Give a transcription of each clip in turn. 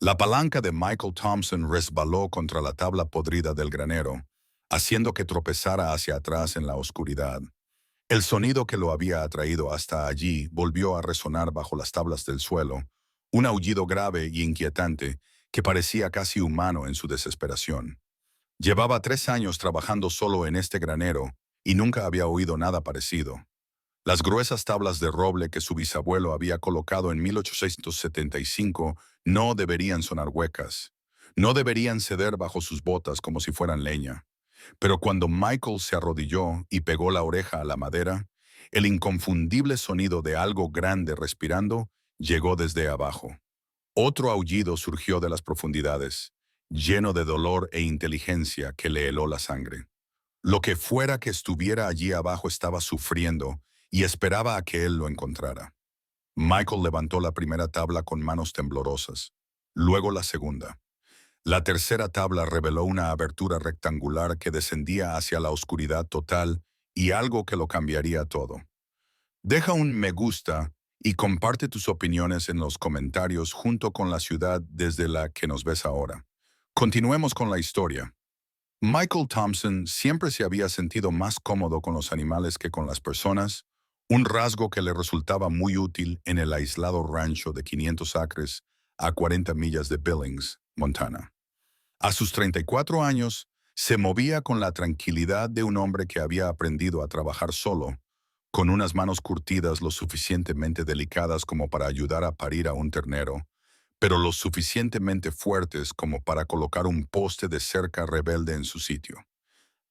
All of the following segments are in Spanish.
La palanca de Michael Thompson resbaló contra la tabla podrida del granero, haciendo que tropezara hacia atrás en la oscuridad. El sonido que lo había atraído hasta allí volvió a resonar bajo las tablas del suelo, un aullido grave y inquietante que parecía casi humano en su desesperación. Llevaba 3 años trabajando solo en este granero y nunca había oído nada parecido. Las gruesas tablas de roble que su bisabuelo había colocado en 1875 no deberían sonar huecas. No deberían ceder bajo sus botas como si fueran leña. Pero cuando Michael se arrodilló y pegó la oreja a la madera, el inconfundible sonido de algo grande respirando llegó desde abajo. Otro aullido surgió de las profundidades, lleno de dolor e inteligencia que le heló la sangre. Lo que fuera que estuviera allí abajo estaba sufriendo y esperaba a que él lo encontrara. Michael levantó la primera tabla con manos temblorosas, luego la segunda. La tercera tabla reveló una abertura rectangular que descendía hacia la oscuridad total y algo que lo cambiaría todo. Deja un me gusta y comparte tus opiniones en los comentarios junto con la ciudad desde la que nos ves ahora. Continuemos con la historia. Michael Thompson siempre se había sentido más cómodo con los animales que con las personas, un rasgo que le resultaba muy útil en el aislado rancho de 500 acres a 40 millas de Billings, Montana. A sus 34 años, se movía con la tranquilidad de un hombre que había aprendido a trabajar solo, con unas manos curtidas lo suficientemente delicadas como para ayudar a parir a un ternero, pero lo suficientemente fuertes como para colocar un poste de cerca rebelde en su sitio.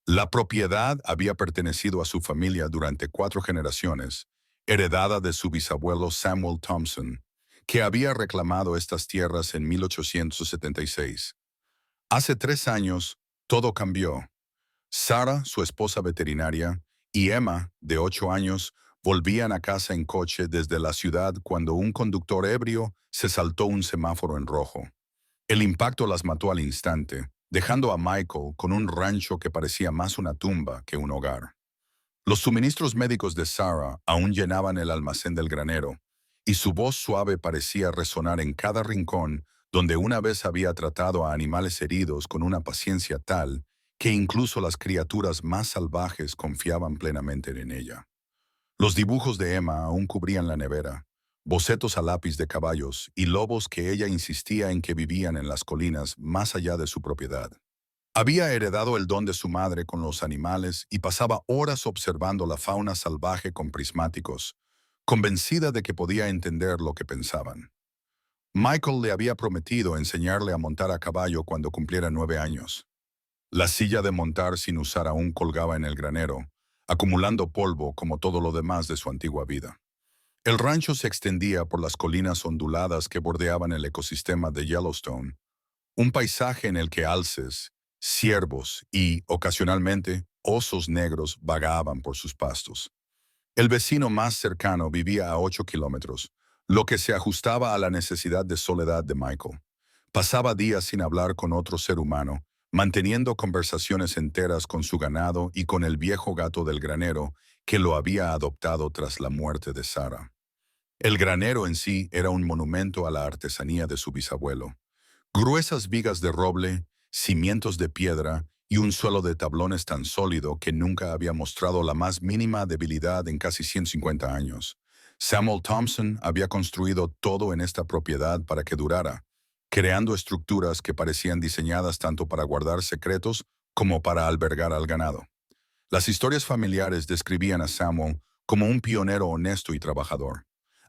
La propiedad había pertenecido a su familia durante 4 generaciones, heredada de su bisabuelo Samuel Thompson, que había reclamado estas tierras en 1876. Hace 3 años, todo cambió. Sarah, su esposa veterinaria, y Emma, de 8 años, volvían a casa en coche desde la ciudad cuando un conductor ebrio se saltó un semáforo en rojo. El impacto las mató al instante, dejando a Michael con un rancho que parecía más una tumba que un hogar. Los suministros médicos de Sarah aún llenaban el almacén del granero, y su voz suave parecía resonar en cada rincón donde una vez había tratado a animales heridos con una paciencia tal que incluso las criaturas más salvajes confiaban plenamente en ella. Los dibujos de Emma aún cubrían la nevera, bocetos a lápiz de caballos y lobos que ella insistía en que vivían en las colinas más allá de su propiedad. Había heredado el don de su madre con los animales y pasaba horas observando la fauna salvaje con prismáticos, convencida de que podía entender lo que pensaban. Michael le había prometido enseñarle a montar a caballo cuando cumpliera 9 años. La silla de montar sin usar aún colgaba en el granero, acumulando polvo como todo lo demás de su antigua vida. El rancho se extendía por las colinas onduladas que bordeaban el ecosistema de Yellowstone, un paisaje en el que alces, ciervos y, ocasionalmente, osos negros vagaban por sus pastos. El vecino más cercano vivía a 8 kilómetros, lo que se ajustaba a la necesidad de soledad de Michael. Pasaba días sin hablar con otro ser humano, manteniendo conversaciones enteras con su ganado y con el viejo gato del granero que lo había adoptado tras la muerte de Sarah. El granero en sí era un monumento a la artesanía de su bisabuelo. Gruesas vigas de roble, cimientos de piedra y un suelo de tablones tan sólido que nunca había mostrado la más mínima debilidad en casi 150 años. Samuel Thompson había construido todo en esta propiedad para que durara, creando estructuras que parecían diseñadas tanto para guardar secretos como para albergar al ganado. Las historias familiares describían a Samuel como un pionero honesto y trabajador.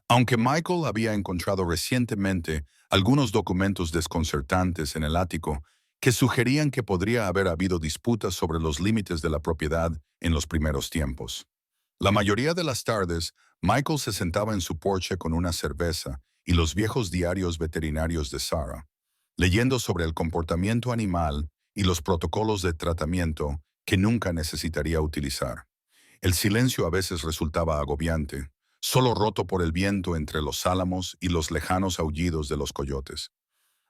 Aunque Michael había encontrado recientemente algunos documentos desconcertantes en el ático que sugerían que podría haber habido disputas sobre los límites de la propiedad en los primeros tiempos. La mayoría de las tardes, Michael se sentaba en su porche con una cerveza y los viejos diarios veterinarios de Sarah, leyendo sobre el comportamiento animal y los protocolos de tratamiento que nunca necesitaría utilizar. El silencio a veces resultaba agobiante, solo roto por el viento entre los álamos y los lejanos aullidos de los coyotes.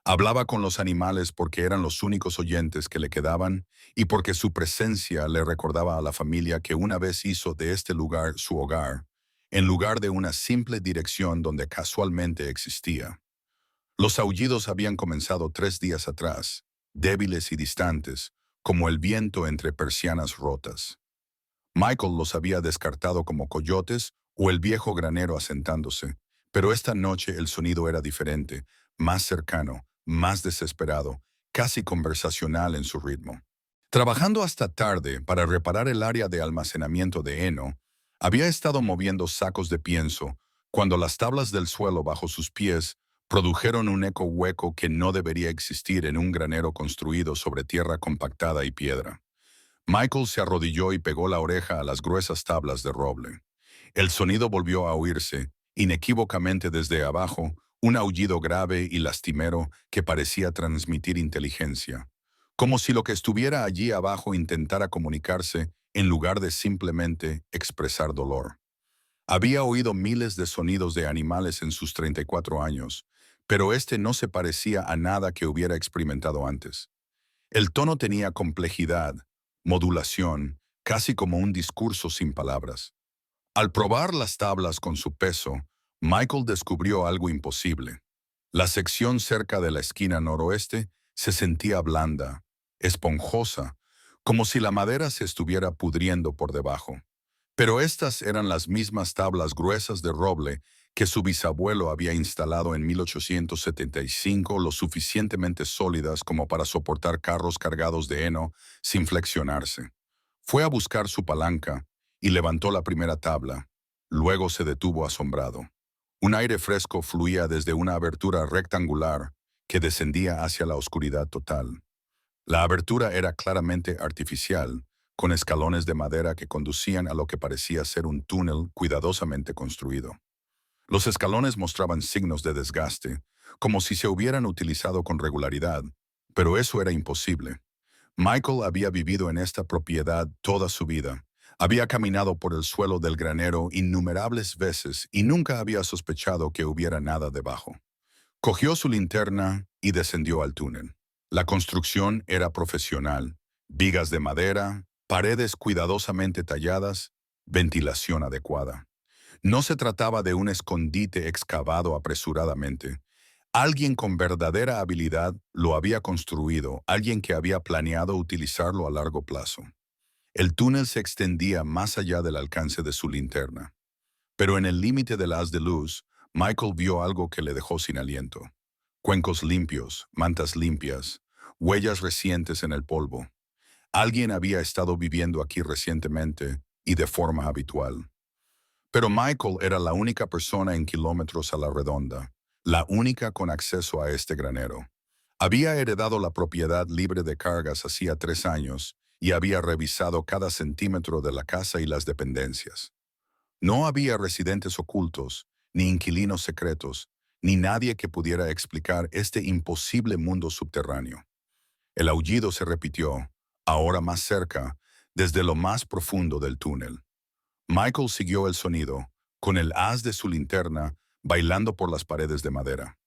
Hablaba con los animales porque eran los únicos oyentes que le quedaban y porque su presencia le recordaba a la familia que una vez hizo de este lugar su hogar, en lugar de una simple dirección donde casualmente existía. Los aullidos habían comenzado 3 días atrás, débiles y distantes, como el viento entre persianas rotas. Michael los había descartado como coyotes o el viejo granero asentándose, pero esta noche el sonido era diferente, más cercano, más desesperado, casi conversacional en su ritmo. Trabajando hasta tarde para reparar el área de almacenamiento de heno, había estado moviendo sacos de pienso cuando las tablas del suelo bajo sus pies produjeron un eco hueco que no debería existir en un granero construido sobre tierra compactada y piedra. Michael se arrodilló y pegó la oreja a las gruesas tablas de roble. El sonido volvió a oírse, inequívocamente desde abajo, un aullido grave y lastimero que parecía transmitir inteligencia, como si lo que estuviera allí abajo intentara comunicarse en lugar de simplemente expresar dolor. Había oído miles de sonidos de animales en sus 34 años, pero este no se parecía a nada que hubiera experimentado antes. El tono tenía complejidad, modulación, casi como un discurso sin palabras. Al probar las tablas con su peso, Michael descubrió algo imposible. La sección cerca de la esquina noroeste se sentía blanda, esponjosa, como si la madera se estuviera pudriendo por debajo. Pero estas eran las mismas tablas gruesas de roble que su bisabuelo había instalado en 1875, lo suficientemente sólidas como para soportar carros cargados de heno sin flexionarse. Fue a buscar su palanca y levantó la primera tabla. Luego se detuvo asombrado. Un aire fresco fluía desde una abertura rectangular que descendía hacia la oscuridad total. La abertura era claramente artificial, con escalones de madera que conducían a lo que parecía ser un túnel cuidadosamente construido. Los escalones mostraban signos de desgaste, como si se hubieran utilizado con regularidad, pero eso era imposible. Michael había vivido en esta propiedad toda su vida. Había caminado por el suelo del granero innumerables veces y nunca había sospechado que hubiera nada debajo. Cogió su linterna y descendió al túnel. La construcción era profesional: vigas de madera, paredes cuidadosamente talladas, ventilación adecuada. No se trataba de un escondite excavado apresuradamente. Alguien con verdadera habilidad lo había construido, alguien que había planeado utilizarlo a largo plazo. El túnel se extendía más allá del alcance de su linterna. Pero en el límite del haz de luz, Michael vio algo que le dejó sin aliento. Cuencos limpios, mantas limpias, huellas recientes en el polvo. Alguien había estado viviendo aquí recientemente y de forma habitual. Pero Michael era la única persona en kilómetros a la redonda, la única con acceso a este granero. Había heredado la propiedad libre de cargas hacía 3 años y había revisado cada centímetro de la casa y las dependencias. No había residentes ocultos, ni inquilinos secretos, ni nadie que pudiera explicar este imposible mundo subterráneo. El aullido se repitió, ahora más cerca, desde lo más profundo del túnel. Michael siguió el sonido, con el haz de su linterna bailando por las paredes de madera.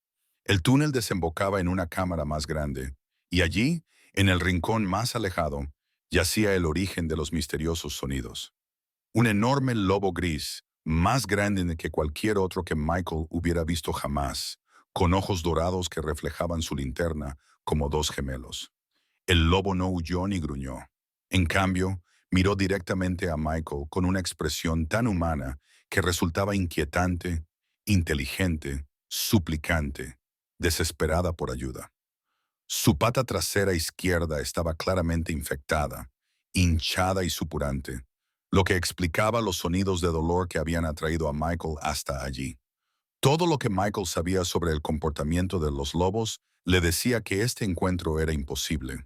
El túnel desembocaba en una cámara más grande, y allí, en el rincón más alejado, yacía el origen de los misteriosos sonidos. Un enorme lobo gris, más grande que cualquier otro que Michael hubiera visto jamás, con ojos dorados que reflejaban su linterna como dos gemelos. El lobo no huyó ni gruñó. En cambio, miró directamente a Michael con una expresión tan humana que resultaba inquietante, inteligente, suplicante, desesperada por ayuda. Su pata trasera izquierda estaba claramente infectada, hinchada y supurante, lo que explicaba los sonidos de dolor que habían atraído a Michael hasta allí. Todo lo que Michael sabía sobre el comportamiento de los lobos le decía que este encuentro era imposible.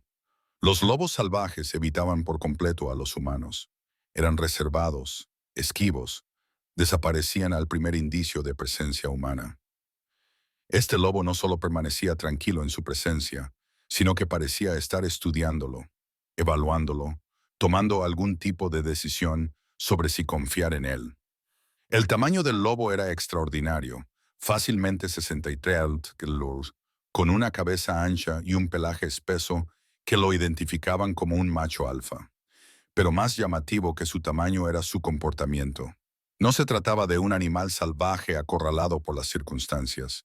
Los lobos salvajes evitaban por completo a los humanos. Eran reservados, esquivos, desaparecían al primer indicio de presencia humana. Este lobo no solo permanecía tranquilo en su presencia, sino que parecía estar estudiándolo, evaluándolo, tomando algún tipo de decisión sobre si confiar en él. El tamaño del lobo era extraordinario, fácilmente 63 kilos, con una cabeza ancha y un pelaje espeso que lo identificaban como un macho alfa. Pero más llamativo que su tamaño era su comportamiento. No se trataba de un animal salvaje acorralado por las circunstancias.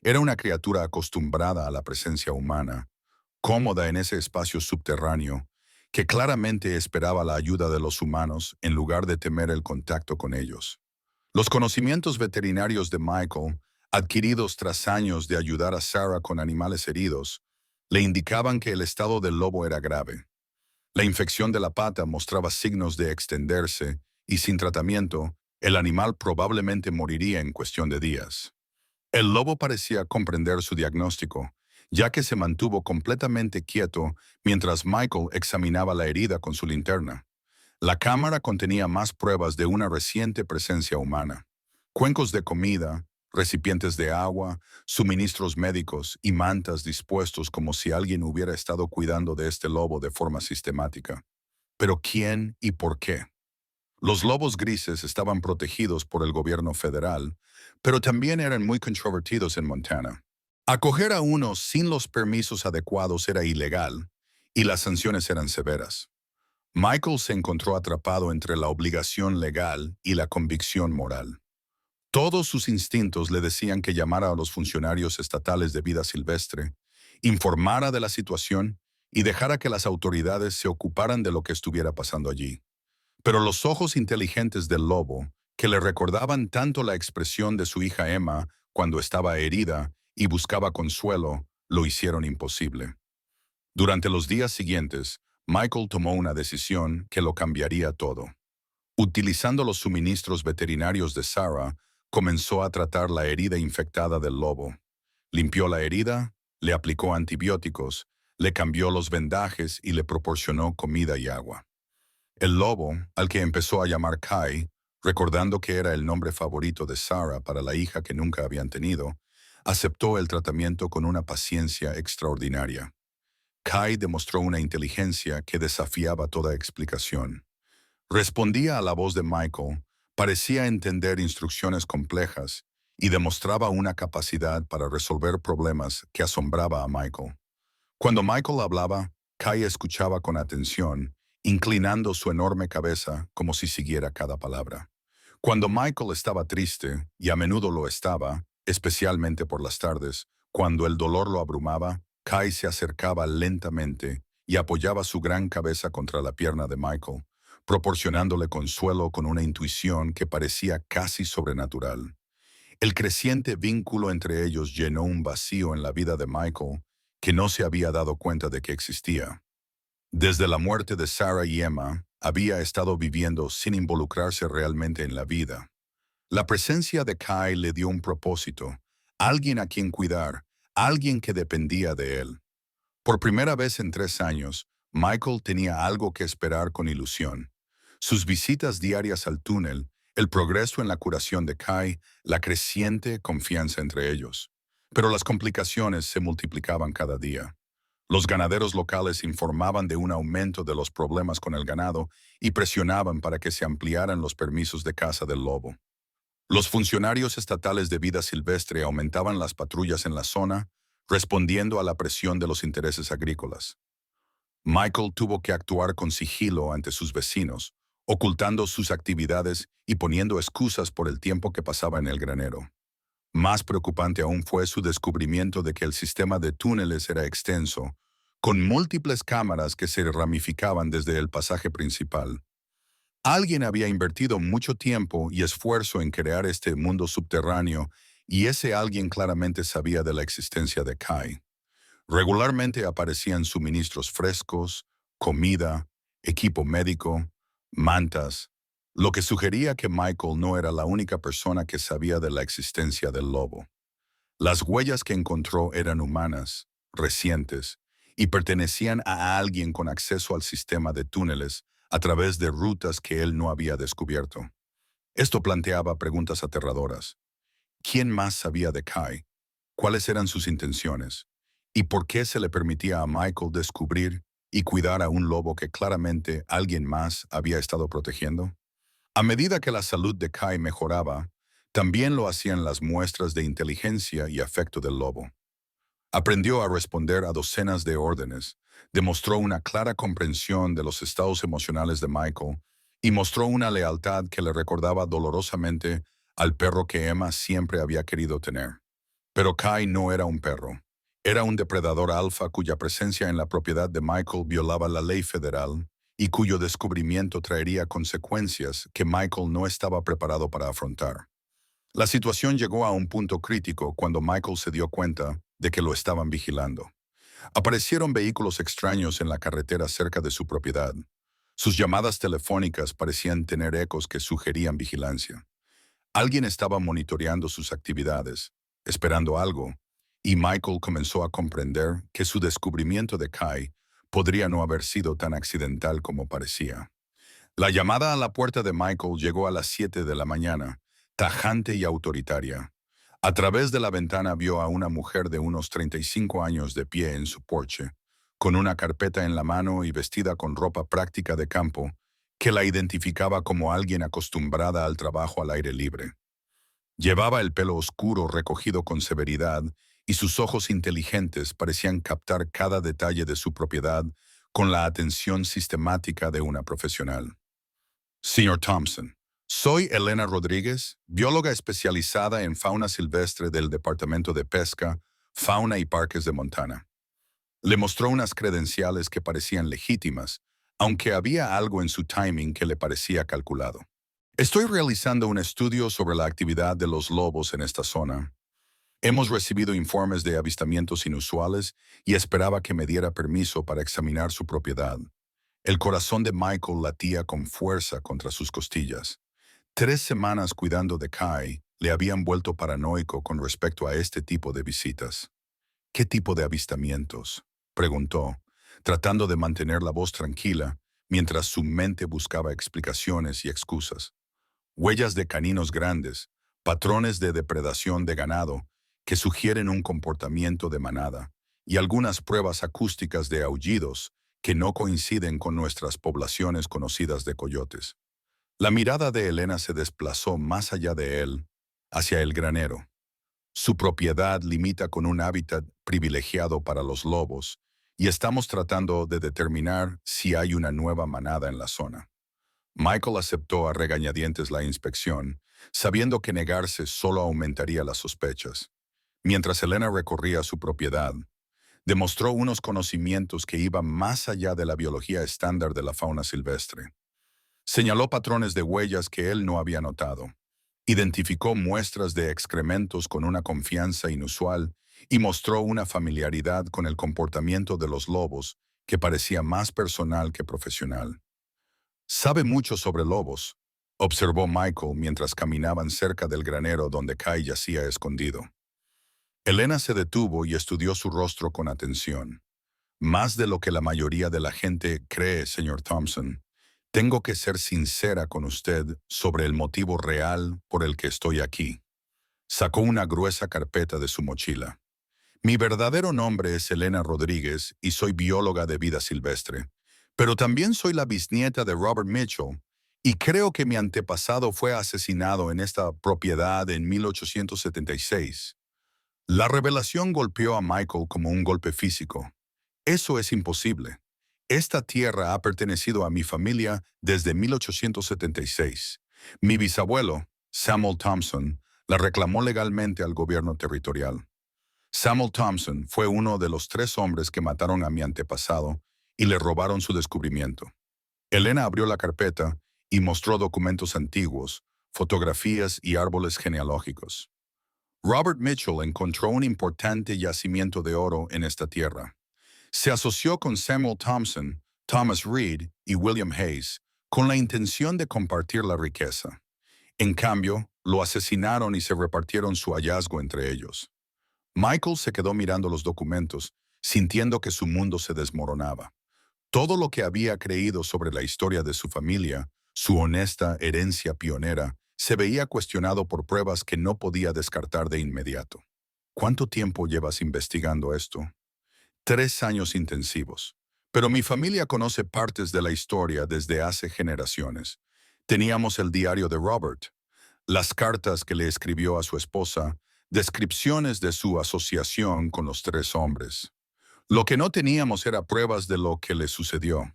Era una criatura acostumbrada a la presencia humana, cómoda en ese espacio subterráneo, que claramente esperaba la ayuda de los humanos en lugar de temer el contacto con ellos. Los conocimientos veterinarios de Michael, adquiridos tras años de ayudar a Sarah con animales heridos, le indicaban que el estado del lobo era grave. La infección de la pata mostraba signos de extenderse y sin tratamiento, el animal probablemente moriría en cuestión de días. El lobo parecía comprender su diagnóstico, ya que se mantuvo completamente quieto mientras Michael examinaba la herida con su linterna. La cámara contenía más pruebas de una reciente presencia humana. Cuencos de comida, recipientes de agua, suministros médicos y mantas dispuestos como si alguien hubiera estado cuidando de este lobo de forma sistemática. Pero ¿quién y por qué? Los lobos grises estaban protegidos por el gobierno federal, pero también eran muy controvertidos en Montana. Acoger a uno sin los permisos adecuados era ilegal, y las sanciones eran severas. Michael se encontró atrapado entre la obligación legal y la convicción moral. Todos sus instintos le decían que llamara a los funcionarios estatales de vida silvestre, informara de la situación y dejara que las autoridades se ocuparan de lo que estuviera pasando allí. Pero los ojos inteligentes del lobo, que le recordaban tanto la expresión de su hija Emma cuando estaba herida y buscaba consuelo, lo hicieron imposible. Durante los días siguientes, Michael tomó una decisión que lo cambiaría todo. Utilizando los suministros veterinarios de Sarah, comenzó a tratar la herida infectada del lobo. Limpió la herida, le aplicó antibióticos, le cambió los vendajes y le proporcionó comida y agua. El lobo, al que empezó a llamar Kai, recordando que era el nombre favorito de Sarah para la hija que nunca habían tenido, aceptó el tratamiento con una paciencia extraordinaria. Kai demostró una inteligencia que desafiaba toda explicación. Respondía a la voz de Michael, parecía entender instrucciones complejas y demostraba una capacidad para resolver problemas que asombraba a Michael. Cuando Michael hablaba, Kai escuchaba con atención, inclinando su enorme cabeza como si siguiera cada palabra. Cuando Michael estaba triste, y a menudo lo estaba, especialmente por las tardes, cuando el dolor lo abrumaba, Kai se acercaba lentamente y apoyaba su gran cabeza contra la pierna de Michael, proporcionándole consuelo con una intuición que parecía casi sobrenatural. El creciente vínculo entre ellos llenó un vacío en la vida de Michael que no se había dado cuenta de que existía. Desde la muerte de Sarah y Emma, había estado viviendo sin involucrarse realmente en la vida. La presencia de Kai le dio un propósito, alguien a quien cuidar, alguien que dependía de él. Por primera vez en 3 años, Michael tenía algo que esperar con ilusión. Sus visitas diarias al túnel, el progreso en la curación de Kai, la creciente confianza entre ellos. Pero las complicaciones se multiplicaban cada día. Los ganaderos locales informaban de un aumento de los problemas con el ganado y presionaban para que se ampliaran los permisos de caza del lobo. Los funcionarios estatales de vida silvestre aumentaban las patrullas en la zona, respondiendo a la presión de los intereses agrícolas. Michael tuvo que actuar con sigilo ante sus vecinos, ocultando sus actividades y poniendo excusas por el tiempo que pasaba en el granero. Más preocupante aún fue su descubrimiento de que el sistema de túneles era extenso, con múltiples cámaras que se ramificaban desde el pasaje principal. Alguien había invertido mucho tiempo y esfuerzo en crear este mundo subterráneo y ese alguien claramente sabía de la existencia de Kai. Regularmente aparecían suministros frescos, comida, equipo médico, mantas, lo que sugería que Michael no era la única persona que sabía de la existencia del lobo. Las huellas que encontró eran humanas, recientes, y pertenecían a alguien con acceso al sistema de túneles a través de rutas que él no había descubierto. Esto planteaba preguntas aterradoras. ¿Quién más sabía de Kai? ¿Cuáles eran sus intenciones? ¿Y por qué se le permitía a Michael descubrir y cuidar a un lobo que claramente alguien más había estado protegiendo? A medida que la salud de Kai mejoraba, también lo hacían las muestras de inteligencia y afecto del lobo. Aprendió a responder a docenas de órdenes, demostró una clara comprensión de los estados emocionales de Michael y mostró una lealtad que le recordaba dolorosamente al perro que Emma siempre había querido tener. Pero Kai no era un perro. Era un depredador alfa cuya presencia en la propiedad de Michael violaba la ley federal y cuyo descubrimiento traería consecuencias que Michael no estaba preparado para afrontar. La situación llegó a un punto crítico cuando Michael se dio cuenta de que lo estaban vigilando. Aparecieron vehículos extraños en la carretera cerca de su propiedad. Sus llamadas telefónicas parecían tener ecos que sugerían vigilancia. Alguien estaba monitoreando sus actividades, esperando algo, y Michael comenzó a comprender que su descubrimiento de Kai podría no haber sido tan accidental como parecía. La llamada a la puerta de Michael llegó a las 7 de la mañana, tajante y autoritaria. A través de la ventana vio a una mujer de unos 35 años de pie en su porche, con una carpeta en la mano y vestida con ropa práctica de campo, que la identificaba como alguien acostumbrada al trabajo al aire libre. Llevaba el pelo oscuro recogido con severidad y sus ojos inteligentes parecían captar cada detalle de su propiedad con la atención sistemática de una profesional. Señor Thompson, soy Elena Rodríguez, bióloga especializada en fauna silvestre del Departamento de Pesca, Fauna y Parques de Montana. Le mostró unas credenciales que parecían legítimas, aunque había algo en su timing que le parecía calculado. Estoy realizando un estudio sobre la actividad de los lobos en esta zona. Hemos recibido informes de avistamientos inusuales y esperaba que me diera permiso para examinar su propiedad. El corazón de Michael latía con fuerza contra sus costillas. 3 semanas cuidando de Kai le habían vuelto paranoico con respecto a este tipo de visitas. ¿Qué tipo de avistamientos?, preguntó, tratando de mantener la voz tranquila mientras su mente buscaba explicaciones y excusas. Huellas de caninos grandes, patrones de depredación de ganado que sugieren un comportamiento de manada, y algunas pruebas acústicas de aullidos que no coinciden con nuestras poblaciones conocidas de coyotes. La mirada de Elena se desplazó más allá de él, hacia el granero. Su propiedad limita con un hábitat privilegiado para los lobos, y estamos tratando de determinar si hay una nueva manada en la zona. Michael aceptó a regañadientes la inspección, sabiendo que negarse solo aumentaría las sospechas. Mientras Elena recorría su propiedad, demostró unos conocimientos que iban más allá de la biología estándar de la fauna silvestre. Señaló patrones de huellas que él no había notado. Identificó muestras de excrementos con una confianza inusual y mostró una familiaridad con el comportamiento de los lobos que parecía más personal que profesional. Sabe mucho sobre lobos, observó Michael mientras caminaban cerca del granero donde Kai yacía escondido. Elena se detuvo y estudió su rostro con atención. Más de lo que la mayoría de la gente cree, señor Thompson. Tengo que ser sincera con usted sobre el motivo real por el que estoy aquí. Sacó una gruesa carpeta de su mochila. Mi verdadero nombre es Elena Rodríguez y soy bióloga de vida silvestre. Pero también soy la bisnieta de Robert Mitchell y creo que mi antepasado fue asesinado en esta propiedad en 1876. La revelación golpeó a Michael como un golpe físico. Eso es imposible. Esta tierra ha pertenecido a mi familia desde 1876. Mi bisabuelo, Samuel Thompson, la reclamó legalmente al gobierno territorial. Samuel Thompson fue uno de los 3 hombres que mataron a mi antepasado y le robaron su descubrimiento. Elena abrió la carpeta y mostró documentos antiguos, fotografías y árboles genealógicos. Robert Mitchell encontró un importante yacimiento de oro en esta tierra. Se asoció con Samuel Thompson, Thomas Reed y William Hayes con la intención de compartir la riqueza. En cambio, lo asesinaron y se repartieron su hallazgo entre ellos. Michael se quedó mirando los documentos, sintiendo que su mundo se desmoronaba. Todo lo que había creído sobre la historia de su familia, su honesta herencia pionera, se veía cuestionado por pruebas que no podía descartar de inmediato. ¿Cuánto tiempo llevas investigando esto? 3 años intensivos. Pero mi familia conoce partes de la historia desde hace generaciones. Teníamos el diario de Robert, las cartas que le escribió a su esposa, descripciones de su asociación con los 3 hombres. Lo que no teníamos era pruebas de lo que le sucedió.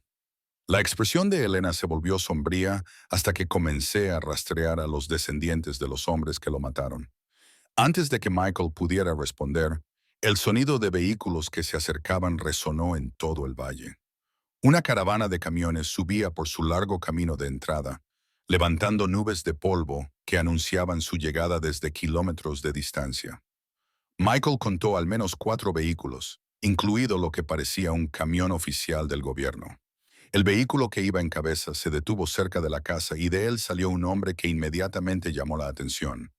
La expresión de Elena se volvió sombría hasta que comencé a rastrear a los descendientes de los hombres que lo mataron. Antes de que Michael pudiera responder, el sonido de vehículos que se acercaban resonó en todo el valle. Una caravana de camiones subía por su largo camino de entrada, levantando nubes de polvo que anunciaban su llegada desde kilómetros de distancia. Michael contó al menos 4 vehículos, incluido lo que parecía un camión oficial del gobierno. El vehículo que iba en cabeza se detuvo cerca de la casa y de él salió un hombre que inmediatamente llamó la atención.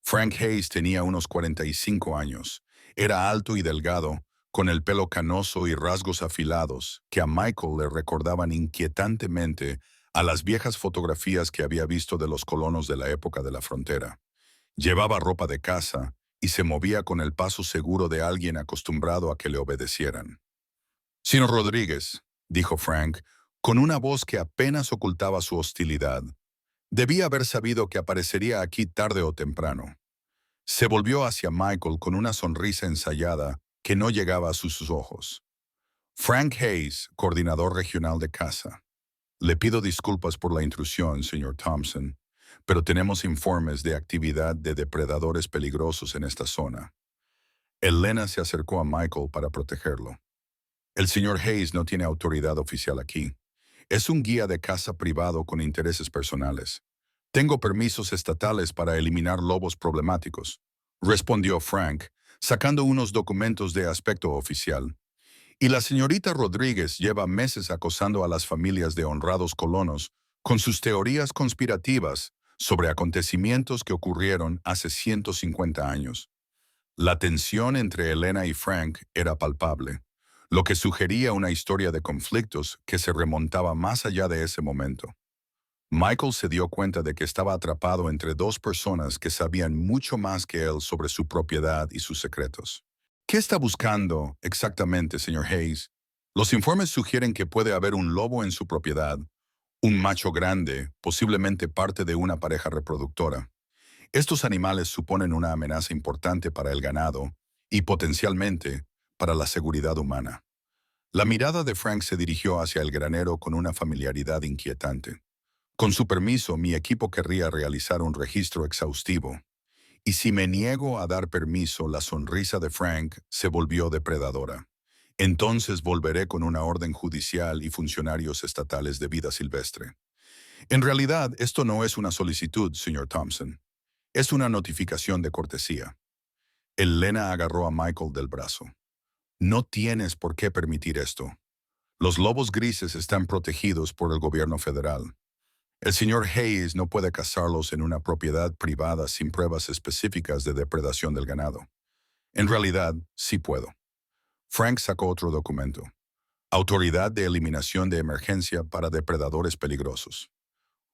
Frank Hayes tenía unos 45 años. Era alto y delgado, con el pelo canoso y rasgos afilados, que a Michael le recordaban inquietantemente a las viejas fotografías que había visto de los colonos de la época de la frontera. Llevaba ropa de casa y se movía con el paso seguro de alguien acostumbrado a que le obedecieran. «Señor Rodríguez», dijo Frank, con una voz que apenas ocultaba su hostilidad. Debía haber sabido que aparecería aquí tarde o temprano. Se volvió hacia Michael con una sonrisa ensayada que no llegaba a sus ojos. «Frank Hayes, coordinador regional de casa. Le pido disculpas por la intrusión, señor Thompson, pero tenemos informes de actividad de depredadores peligrosos en esta zona». Elena se acercó a Michael para protegerlo. «El señor Hayes no tiene autoridad oficial aquí. Es un guía de caza privado con intereses personales. Tengo permisos estatales para eliminar lobos problemáticos», respondió Frank, sacando unos documentos de aspecto oficial. «Y la señorita Rodríguez lleva meses acosando a las familias de honrados colonos con sus teorías conspirativas sobre acontecimientos que ocurrieron hace 150 años». La tensión entre Elena y Frank era palpable, lo que sugería una historia de conflictos que se remontaba más allá de ese momento. Michael se dio cuenta de que estaba atrapado entre dos personas que sabían mucho más que él sobre su propiedad y sus secretos. «¿Qué está buscando exactamente, señor Hayes? Los informes sugieren que puede haber un lobo en su propiedad, un macho grande, posiblemente parte de una pareja reproductora. Estos animales suponen una amenaza importante para el ganado y potencialmente para la seguridad humana». La mirada de Frank se dirigió hacia el granero con una familiaridad inquietante. «Con su permiso, mi equipo querría realizar un registro exhaustivo». Y si me niego a dar permiso, la sonrisa de Frank se volvió depredadora. «Entonces volveré con una orden judicial y funcionarios estatales de vida silvestre». «En realidad, esto no es una solicitud, señor Thompson. Es una notificación de cortesía». Elena agarró a Michael del brazo. «No tienes por qué permitir esto. Los lobos grises están protegidos por el gobierno federal. El señor Hayes no puede cazarlos en una propiedad privada sin pruebas específicas de depredación del ganado». «En realidad, sí puedo». Frank sacó otro documento. «Autoridad de Eliminación de Emergencia para Depredadores Peligrosos».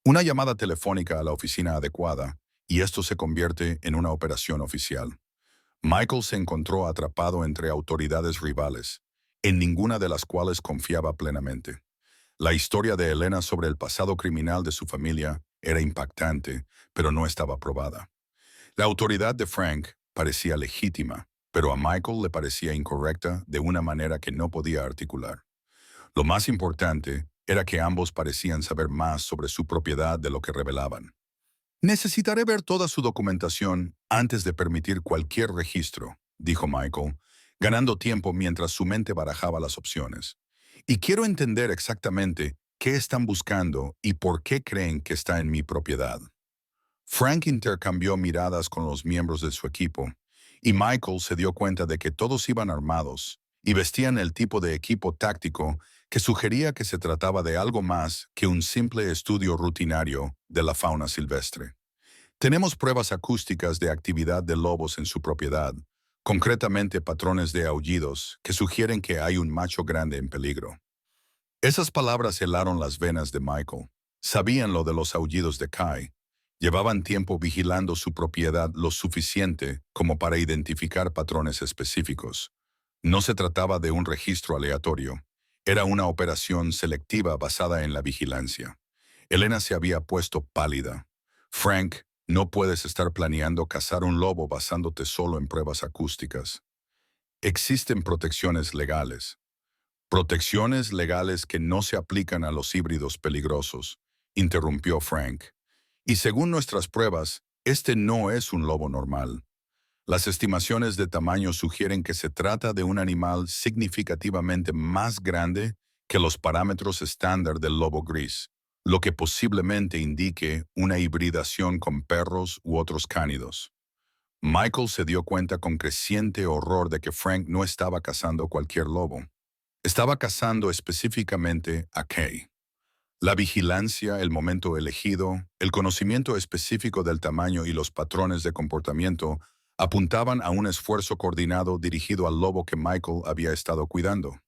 Una llamada telefónica a la oficina adecuada, y esto se convierte en una operación oficial. Michael se encontró atrapado entre autoridades rivales, en ninguna de las cuales confiaba plenamente. La historia de Elena sobre el pasado criminal de su familia era impactante, pero no estaba probada. La autoridad de Frank parecía legítima, pero a Michael le parecía incorrecta de una manera que no podía articular. Lo más importante era que ambos parecían saber más sobre su propiedad de lo que revelaban. «Necesitaré ver toda su documentación antes de permitir cualquier registro», dijo Michael, ganando tiempo mientras su mente barajaba las opciones. «Y quiero entender exactamente qué están buscando y por qué creen que está en mi propiedad». Frank intercambió miradas con los miembros de su equipo, y Michael se dio cuenta de que todos iban armados y vestían el tipo de equipo táctico que sugería que se trataba de algo más que un simple estudio rutinario de la fauna silvestre. «Tenemos pruebas acústicas de actividad de lobos en su propiedad, concretamente patrones de aullidos que sugieren que hay un macho grande en peligro». Esas palabras helaron las venas de Michael. Sabían lo de los aullidos de Kai. Llevaban tiempo vigilando su propiedad lo suficiente como para identificar patrones específicos. No se trataba de un registro aleatorio. Era una operación selectiva basada en la vigilancia. Elena se había puesto pálida. «Frank, no puedes estar planeando cazar un lobo basándote solo en pruebas acústicas. Existen protecciones legales». «Protecciones legales que no se aplican a los híbridos peligrosos», interrumpió Frank. «Y según nuestras pruebas, este no es un lobo normal. Las estimaciones de tamaño sugieren que se trata de un animal significativamente más grande que los parámetros estándar del lobo gris, lo que posiblemente indique una hibridación con perros u otros cánidos. Michael se dio cuenta con creciente horror de que Frank no estaba cazando cualquier lobo. Estaba cazando específicamente a Kay. La vigilancia, el momento elegido, el conocimiento específico del tamaño y los patrones de comportamiento apuntaban a un esfuerzo coordinado dirigido al lobo que Michael había estado cuidando.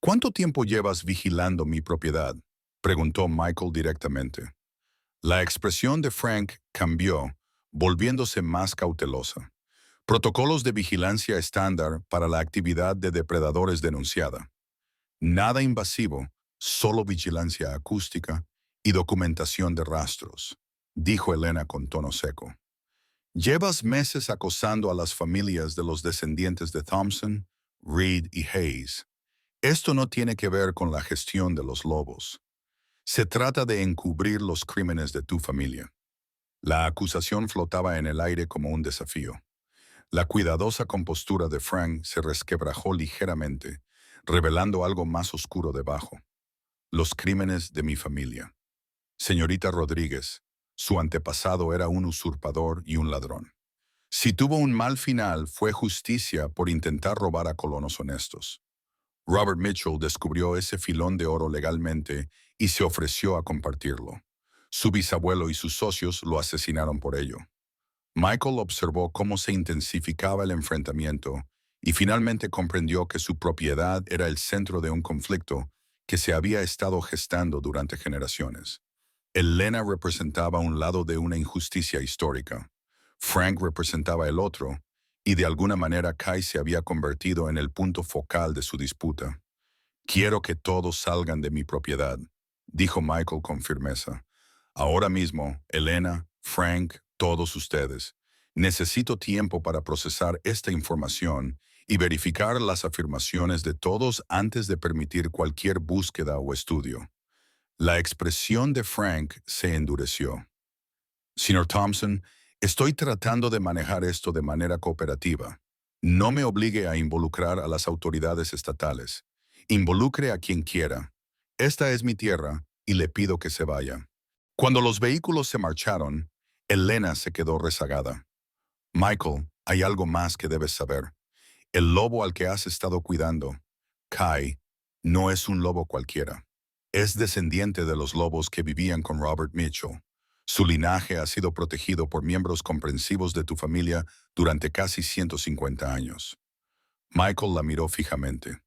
¿Cuánto tiempo llevas vigilando mi propiedad?, preguntó Michael directamente. La expresión de Frank cambió, volviéndose más cautelosa. Protocolos de vigilancia estándar para la actividad de depredadores denunciada. Nada invasivo, solo vigilancia acústica y documentación de rastros, dijo Elena con tono seco. Llevas meses acosando a las familias de los descendientes de Thompson, Reed y Hayes. Esto no tiene que ver con la gestión de los lobos. Se trata de encubrir los crímenes de tu familia. La acusación flotaba en el aire como un desafío. La cuidadosa compostura de Frank se resquebrajó ligeramente, revelando algo más oscuro debajo. Los crímenes de mi familia. Señorita Rodríguez, su antepasado era un usurpador y un ladrón. Si tuvo un mal final, fue justicia por intentar robar a colonos honestos. Robert Mitchell descubrió ese filón de oro legalmente y se ofreció a compartirlo. Su bisabuelo y sus socios lo asesinaron por ello. Michael observó cómo se intensificaba el enfrentamiento y finalmente comprendió que su propiedad era el centro de un conflicto que se había estado gestando durante generaciones. Elena representaba un lado de una injusticia histórica. Frank representaba el otro, y de alguna manera Kai se había convertido en el punto focal de su disputa. Quiero que todos salgan de mi propiedad, dijo Michael con firmeza. Ahora mismo, Elena, Frank, todos ustedes. Necesito tiempo para procesar esta información y verificar las afirmaciones de todos antes de permitir cualquier búsqueda o estudio. La expresión de Frank se endureció. Señor Thompson, estoy tratando de manejar esto de manera cooperativa. No me obligue a involucrar a las autoridades estatales. Involucre a quien quiera. Esta es mi tierra y le pido que se vaya. Cuando los vehículos se marcharon, Elena se quedó rezagada. Michael, hay algo más que debes saber. El lobo al que has estado cuidando, Kai, no es un lobo cualquiera. Es descendiente de los lobos que vivían con Robert Mitchell. Su linaje ha sido protegido por miembros comprensivos de tu familia durante casi 150 años. Michael la miró fijamente.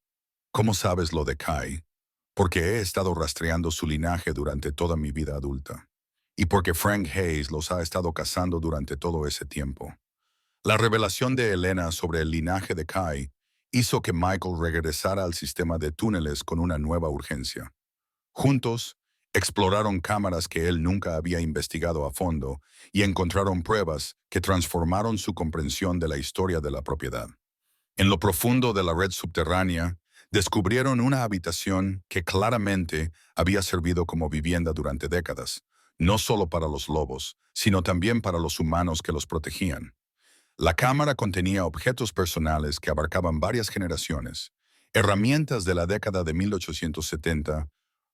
¿Cómo sabes lo de Kai? Porque he estado rastreando su linaje durante toda mi vida adulta. Y porque Frank Hayes los ha estado cazando durante todo ese tiempo. La revelación de Elena sobre el linaje de Kai hizo que Michael regresara al sistema de túneles con una nueva urgencia. Juntos, exploraron cámaras que él nunca había investigado a fondo y encontraron pruebas que transformaron su comprensión de la historia de la propiedad. En lo profundo de la red subterránea, descubrieron una habitación que claramente había servido como vivienda durante décadas, no solo para los lobos, sino también para los humanos que los protegían. La cámara contenía objetos personales que abarcaban varias generaciones, herramientas de la década de 1870,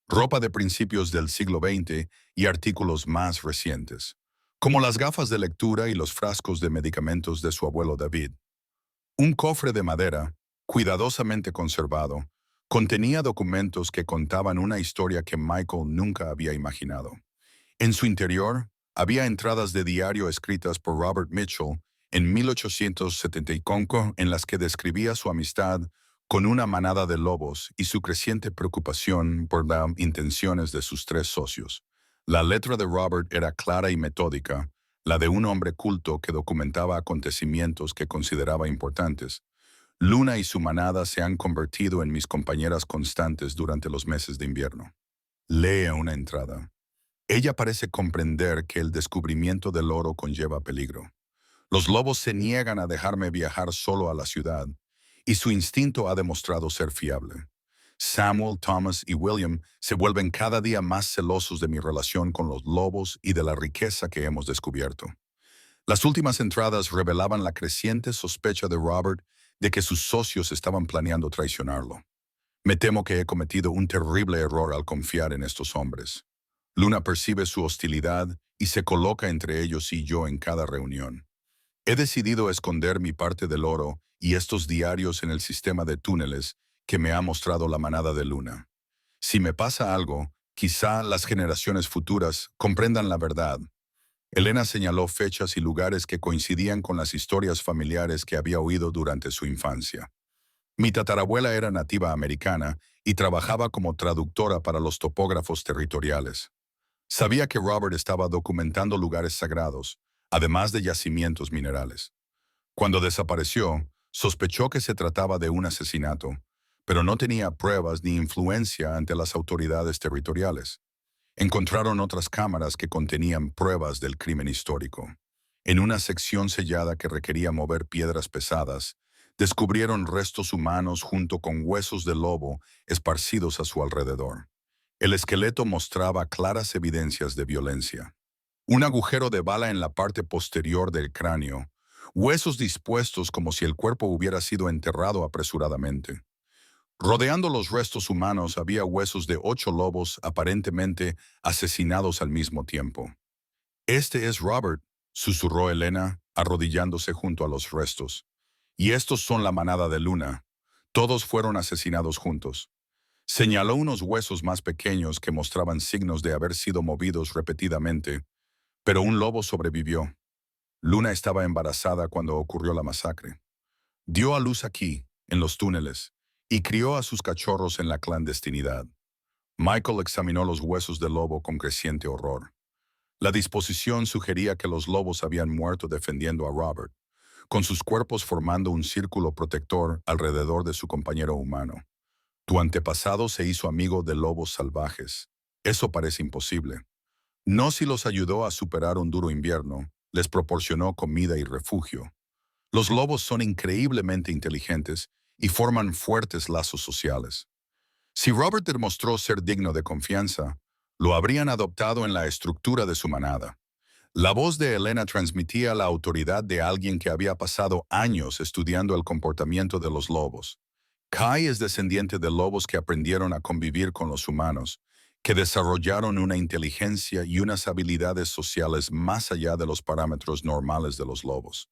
ropa de principios del siglo XX y artículos más recientes, como las gafas de lectura y los frascos de medicamentos de su abuelo David. Un cofre de madera, cuidadosamente conservado, contenía documentos que contaban una historia que Michael nunca había imaginado. En su interior, había entradas de diario escritas por Robert Mitchell en 1875 en las que describía su amistad con una manada de lobos y su creciente preocupación por las intenciones de sus tres socios. La letra de Robert era clara y metódica, la de un hombre culto que documentaba acontecimientos que consideraba importantes. Luna y su manada se han convertido en mis compañeras constantes durante los meses de invierno. Lee una entrada. Ella parece comprender que el descubrimiento del oro conlleva peligro. Los lobos se niegan a dejarme viajar solo a la ciudad, y su instinto ha demostrado ser fiable. Samuel, Thomas y William se vuelven cada día más celosos de mi relación con los lobos y de la riqueza que hemos descubierto. Las últimas entradas revelaban la creciente sospecha de Robert de que sus socios estaban planeando traicionarlo. Me temo que he cometido un terrible error al confiar en estos hombres. Luna percibe su hostilidad y se coloca entre ellos y yo en cada reunión. He decidido esconder mi parte del oro y estos diarios en el sistema de túneles que me ha mostrado la manada de Luna. Si me pasa algo, quizá las generaciones futuras comprendan la verdad. Elena señaló fechas y lugares que coincidían con las historias familiares que había oído durante su infancia. Mi tatarabuela era nativa americana y trabajaba como traductora para los topógrafos territoriales. Sabía que Robert estaba documentando lugares sagrados, además de yacimientos minerales. Cuando desapareció, sospechó que se trataba de un asesinato, pero no tenía pruebas ni influencia ante las autoridades territoriales. Encontraron otras cámaras que contenían pruebas del crimen histórico. En una sección sellada que requería mover piedras pesadas, descubrieron restos humanos junto con huesos de lobo esparcidos a su alrededor. El esqueleto mostraba claras evidencias de violencia. Un agujero de bala en la parte posterior del cráneo, huesos dispuestos como si el cuerpo hubiera sido enterrado apresuradamente. Rodeando los restos humanos había huesos de 8 lobos aparentemente asesinados al mismo tiempo. «Este es Robert», susurró Elena, arrodillándose junto a los restos. «Y estos son la manada de Luna. Todos fueron asesinados juntos». Señaló unos huesos más pequeños que mostraban signos de haber sido movidos repetidamente, pero un lobo sobrevivió. Luna estaba embarazada cuando ocurrió la masacre. Dio a luz aquí, en los túneles, y crió a sus cachorros en la clandestinidad. Michael examinó los huesos del lobo con creciente horror. La disposición sugería que los lobos habían muerto defendiendo a Robert, con sus cuerpos formando un círculo protector alrededor de su compañero humano. Tu antepasado se hizo amigo de lobos salvajes. Eso parece imposible. No si los ayudó a superar un duro invierno, les proporcionó comida y refugio. Los lobos son increíblemente inteligentes y forman fuertes lazos sociales. Si Robert demostró ser digno de confianza, lo habrían adoptado en la estructura de su manada. La voz de Elena transmitía la autoridad de alguien que había pasado años estudiando el comportamiento de los lobos. Kai es descendiente de lobos que aprendieron a convivir con los humanos, que desarrollaron una inteligencia y unas habilidades sociales más allá de los parámetros normales de los lobos.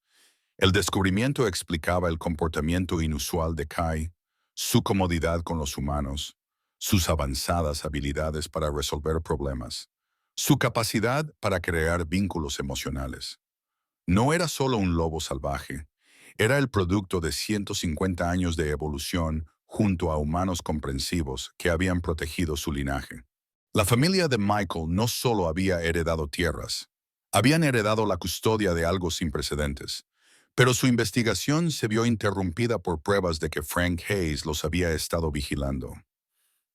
El descubrimiento explicaba el comportamiento inusual de Kai, su comodidad con los humanos, sus avanzadas habilidades para resolver problemas, su capacidad para crear vínculos emocionales. No era solo un lobo salvaje, era el producto de 150 años de evolución junto a humanos comprensivos que habían protegido su linaje. La familia de Michael no solo había heredado tierras, habían heredado la custodia de algo sin precedentes. Pero su investigación se vio interrumpida por pruebas de que Frank Hayes los había estado vigilando.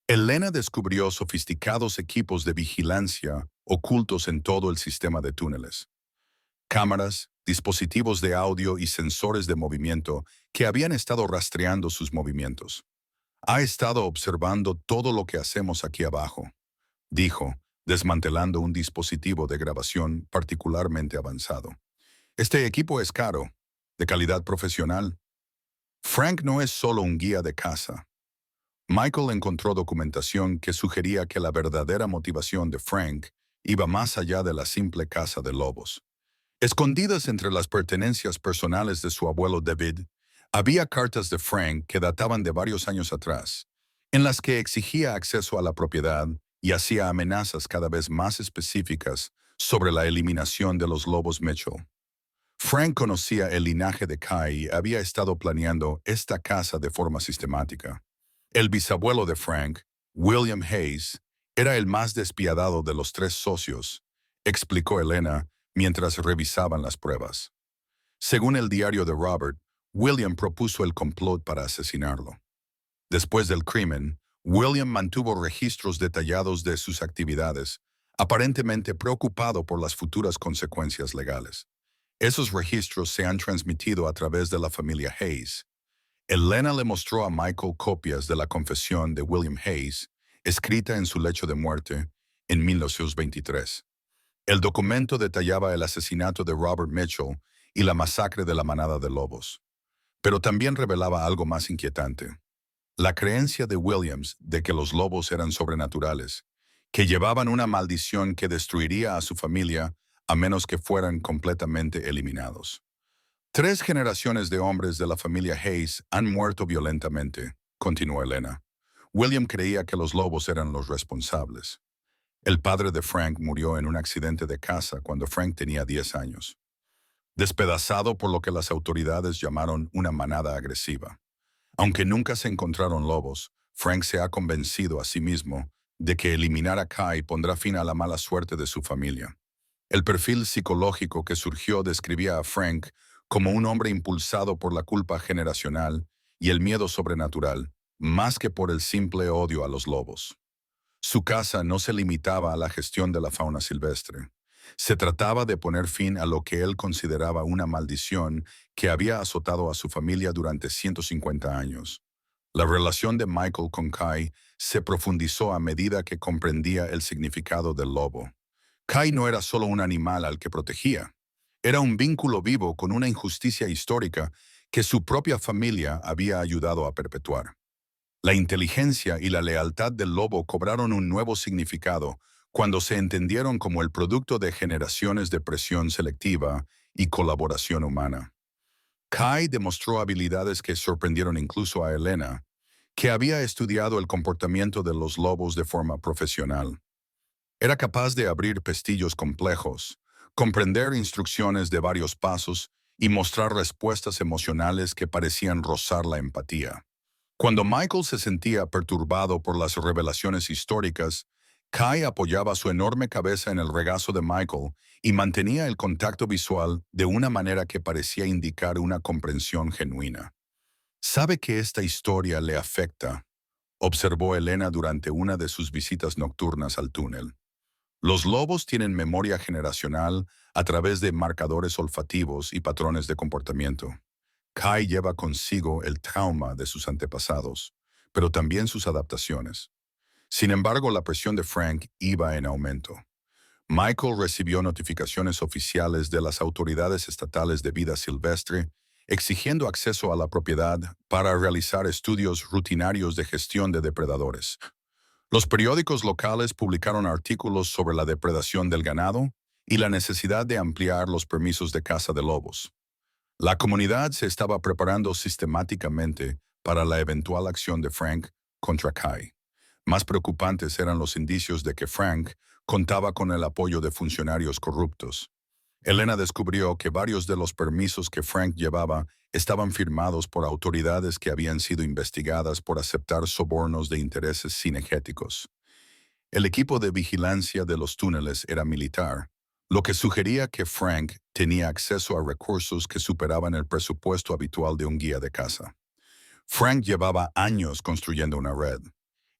Elena descubrió sofisticados equipos de vigilancia ocultos en todo el sistema de túneles. Cámaras, dispositivos de audio y sensores de movimiento que habían estado rastreando sus movimientos. «Ha estado observando todo lo que hacemos aquí abajo», dijo, desmantelando un dispositivo de grabación particularmente avanzado. «Este equipo es caro, de calidad profesional. Frank no es solo un guía de caza. Michael encontró documentación que sugería que la verdadera motivación de Frank iba más allá de la simple caza de lobos. Escondidas entre las pertenencias personales de su abuelo David, había cartas de Frank que databan de varios años atrás, en las que exigía acceso a la propiedad y hacía amenazas cada vez más específicas sobre la eliminación de los lobos Mitchell. Frank conocía el linaje de Kai y había estado planeando esta caza de forma sistemática. El bisabuelo de Frank, William Hayes, era el más despiadado de los 3 socios, explicó Elena mientras revisaban las pruebas. Según el diario de Robert, William propuso el complot para asesinarlo. Después del crimen, William mantuvo registros detallados de sus actividades, aparentemente preocupado por las futuras consecuencias legales. Esos registros se han transmitido a través de la familia Hayes. Elena le mostró a Michael copias de la confesión de William Hayes, escrita en su lecho de muerte en 1923. El documento detallaba el asesinato de Robert Mitchell y la masacre de la manada de lobos, pero también revelaba algo más inquietante: la creencia de Williams de que los lobos eran sobrenaturales, que llevaban una maldición que destruiría a su familia a menos que fueran completamente eliminados. 3 generaciones de hombres de la familia Hayes han muerto violentamente, continuó Elena. William creía que los lobos eran los responsables. El padre de Frank murió en un accidente de casa cuando Frank tenía 10 años, despedazado por lo que las autoridades llamaron una manada agresiva. Aunque nunca se encontraron lobos, Frank se ha convencido a sí mismo de que eliminar a Kai pondrá fin a la mala suerte de su familia. El perfil psicológico que surgió describía a Frank como un hombre impulsado por la culpa generacional y el miedo sobrenatural, más que por el simple odio a los lobos. Su casa no se limitaba a la gestión de la fauna silvestre. Se trataba de poner fin a lo que él consideraba una maldición que había azotado a su familia durante 150 años. La relación de Michael con Kai se profundizó a medida que comprendía el significado del lobo. Kai no era solo un animal al que protegía. Era un vínculo vivo con una injusticia histórica que su propia familia había ayudado a perpetuar. La inteligencia y la lealtad del lobo cobraron un nuevo significado cuando se entendieron como el producto de generaciones de presión selectiva y colaboración humana. Kai demostró habilidades que sorprendieron incluso a Elena, que había estudiado el comportamiento de los lobos de forma profesional. Era capaz de abrir pestillos complejos, comprender instrucciones de varios pasos y mostrar respuestas emocionales que parecían rozar la empatía. Cuando Michael se sentía perturbado por las revelaciones históricas, Kai apoyaba su enorme cabeza en el regazo de Michael y mantenía el contacto visual de una manera que parecía indicar una comprensión genuina. «Sabe que esta historia le afecta», observó Elena durante una de sus visitas nocturnas al túnel. Los lobos tienen memoria generacional a través de marcadores olfativos y patrones de comportamiento. Kai lleva consigo el trauma de sus antepasados, pero también sus adaptaciones. Sin embargo, la presión de Frank iba en aumento. Michael recibió notificaciones oficiales de las autoridades estatales de vida silvestre exigiendo acceso a la propiedad para realizar estudios rutinarios de gestión de depredadores. Los periódicos locales publicaron artículos sobre la depredación del ganado y la necesidad de ampliar los permisos de caza de lobos. La comunidad se estaba preparando sistemáticamente para la eventual acción de Frank contra Kai. Más preocupantes eran los indicios de que Frank contaba con el apoyo de funcionarios corruptos. Elena descubrió que varios de los permisos que Frank llevaba estaban firmados por autoridades que habían sido investigadas por aceptar sobornos de intereses cinegéticos. El equipo de vigilancia de los túneles era militar, lo que sugería que Frank tenía acceso a recursos que superaban el presupuesto habitual de un guía de caza. Frank llevaba años construyendo una red.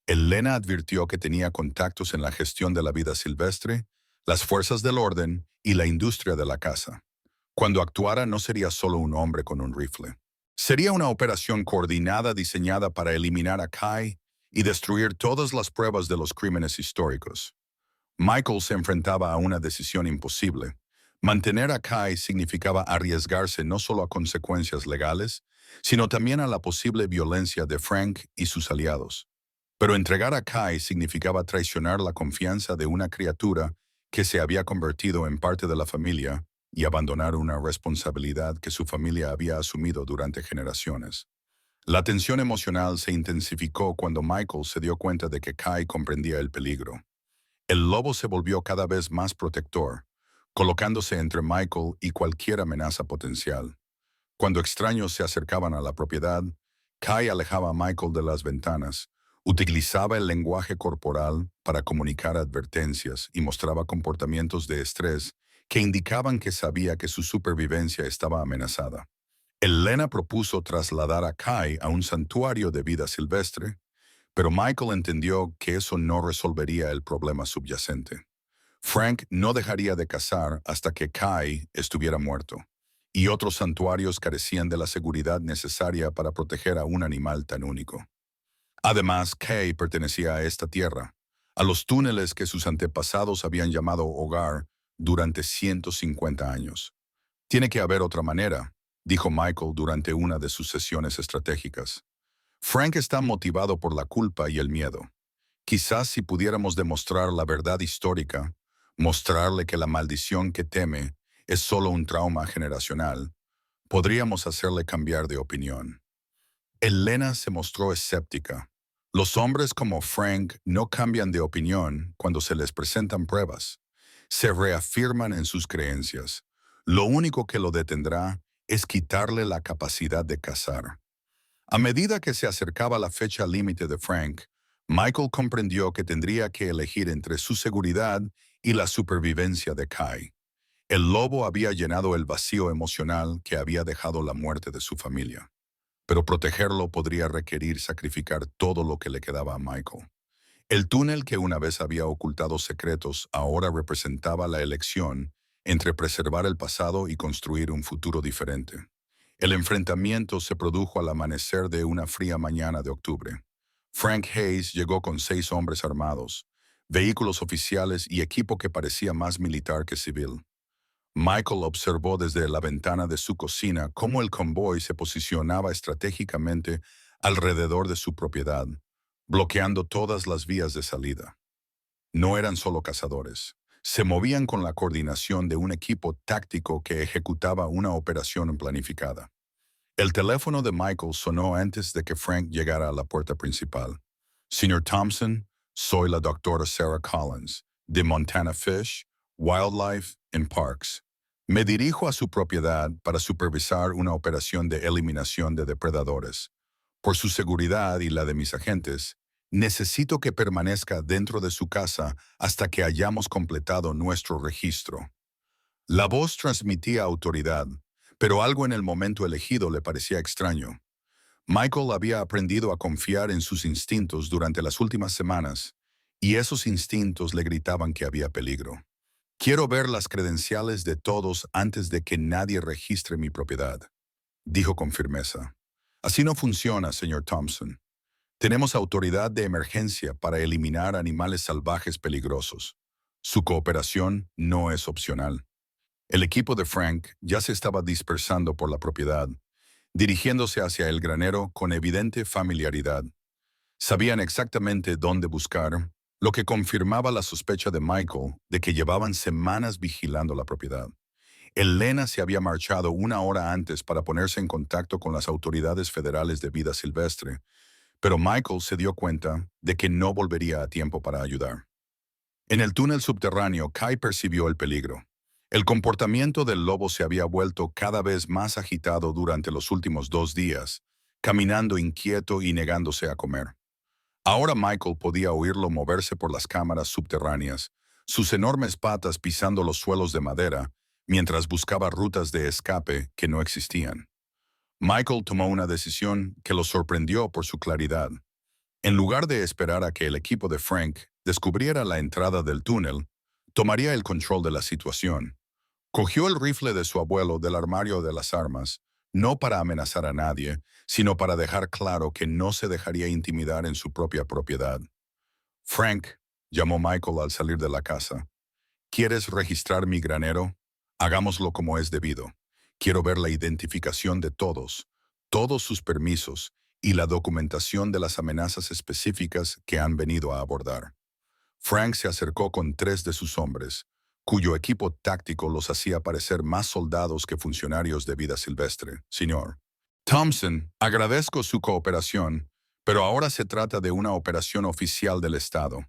Elena advirtió que tenía contactos en la gestión de la vida silvestre, las fuerzas del orden y la industria de la caza. Cuando actuara no sería solo un hombre con un rifle. Sería una operación coordinada diseñada para eliminar a Kai y destruir todas las pruebas de los crímenes históricos. Michael se enfrentaba a una decisión imposible. Mantener a Kai significaba arriesgarse no solo a consecuencias legales, sino también a la posible violencia de Frank y sus aliados. Pero entregar a Kai significaba traicionar la confianza de una criatura que se había convertido en parte de la familia y abandonar una responsabilidad que su familia había asumido durante generaciones. La tensión emocional se intensificó cuando Michael se dio cuenta de que Kai comprendía el peligro. El lobo se volvió cada vez más protector, colocándose entre Michael y cualquier amenaza potencial. Cuando extraños se acercaban a la propiedad, Kai alejaba a Michael de las ventanas, utilizaba el lenguaje corporal para comunicar advertencias y mostraba comportamientos de estrés que indicaban que sabía que su supervivencia estaba amenazada. Elena propuso trasladar a Kai a un santuario de vida silvestre, pero Michael entendió que eso no resolvería el problema subyacente. Frank no dejaría de cazar hasta que Kai estuviera muerto, y otros santuarios carecían de la seguridad necesaria para proteger a un animal tan único. Además, Kai pertenecía a esta tierra, a los túneles que sus antepasados habían llamado hogar durante 150 años. Tiene que haber otra manera, dijo Michael durante una de sus sesiones estratégicas. Frank está motivado por la culpa y el miedo. Quizás si pudiéramos demostrar la verdad histórica, mostrarle que la maldición que teme es solo un trauma generacional, podríamos hacerle cambiar de opinión. Elena se mostró escéptica. Los hombres como Frank no cambian de opinión cuando se les presentan pruebas. Se reafirman en sus creencias. Lo único que lo detendrá es quitarle la capacidad de cazar. A medida que se acercaba la fecha límite de Frank, Michael comprendió que tendría que elegir entre su seguridad y la supervivencia de Kai. El lobo había llenado el vacío emocional que había dejado la muerte de su familia. Pero protegerlo podría requerir sacrificar todo lo que le quedaba a Michael. El túnel que una vez había ocultado secretos ahora representaba la elección entre preservar el pasado y construir un futuro diferente. El enfrentamiento se produjo al amanecer de una fría mañana de octubre. Frank Hayes llegó con 6 hombres armados, vehículos oficiales y equipo que parecía más militar que civil. Michael observó desde la ventana de su cocina cómo el convoy se posicionaba estratégicamente alrededor de su propiedad, bloqueando todas las vías de salida. No eran solo cazadores. Se movían con la coordinación de un equipo táctico que ejecutaba una operación planificada. El teléfono de Michael sonó antes de que Frank llegara a la puerta principal. Señor Thompson, soy la doctora Sarah Collins, de Montana Fish, Wildlife and Parks. Me dirijo a su propiedad para supervisar una operación de eliminación de depredadores. Por su seguridad y la de mis agentes, necesito que permanezca dentro de su casa hasta que hayamos completado nuestro registro. La voz transmitía autoridad, pero algo en el momento elegido le parecía extraño. Michael había aprendido a confiar en sus instintos durante las últimas semanas, y esos instintos le gritaban que había peligro. Quiero ver las credenciales de todos antes de que nadie registre mi propiedad, dijo con firmeza. Así no funciona, señor Thompson. Tenemos autoridad de emergencia para eliminar animales salvajes peligrosos. Su cooperación no es opcional. El equipo de Frank ya se estaba dispersando por la propiedad, dirigiéndose hacia el granero con evidente familiaridad. Sabían exactamente dónde buscar, lo que confirmaba la sospecha de Michael de que llevaban semanas vigilando la propiedad. Elena se había marchado una hora antes para ponerse en contacto con las autoridades federales de vida silvestre, pero Michael se dio cuenta de que no volvería a tiempo para ayudar. En el túnel subterráneo, Kai percibió el peligro. El comportamiento del lobo se había vuelto cada vez más agitado durante los últimos 2 días, caminando inquieto y negándose a comer. Ahora Michael podía oírlo moverse por las cámaras subterráneas, sus enormes patas pisando los suelos de madera, mientras buscaba rutas de escape que no existían. Michael tomó una decisión que lo sorprendió por su claridad. En lugar de esperar a que el equipo de Frank descubriera la entrada del túnel, tomaría el control de la situación. Cogió el rifle de su abuelo del armario de las armas, no para amenazar a nadie, sino para dejar claro que no se dejaría intimidar en su propia propiedad. Frank, llamó Michael al salir de la casa. ¿Quieres registrar mi granero? Hagámoslo como es debido. Quiero ver la identificación de todos sus permisos y la documentación de las amenazas específicas que han venido a abordar. Frank se acercó con 3 de sus hombres, cuyo equipo táctico los hacía parecer más soldados que funcionarios de vida silvestre, señor. Thompson, agradezco su cooperación, pero ahora se trata de una operación oficial del Estado.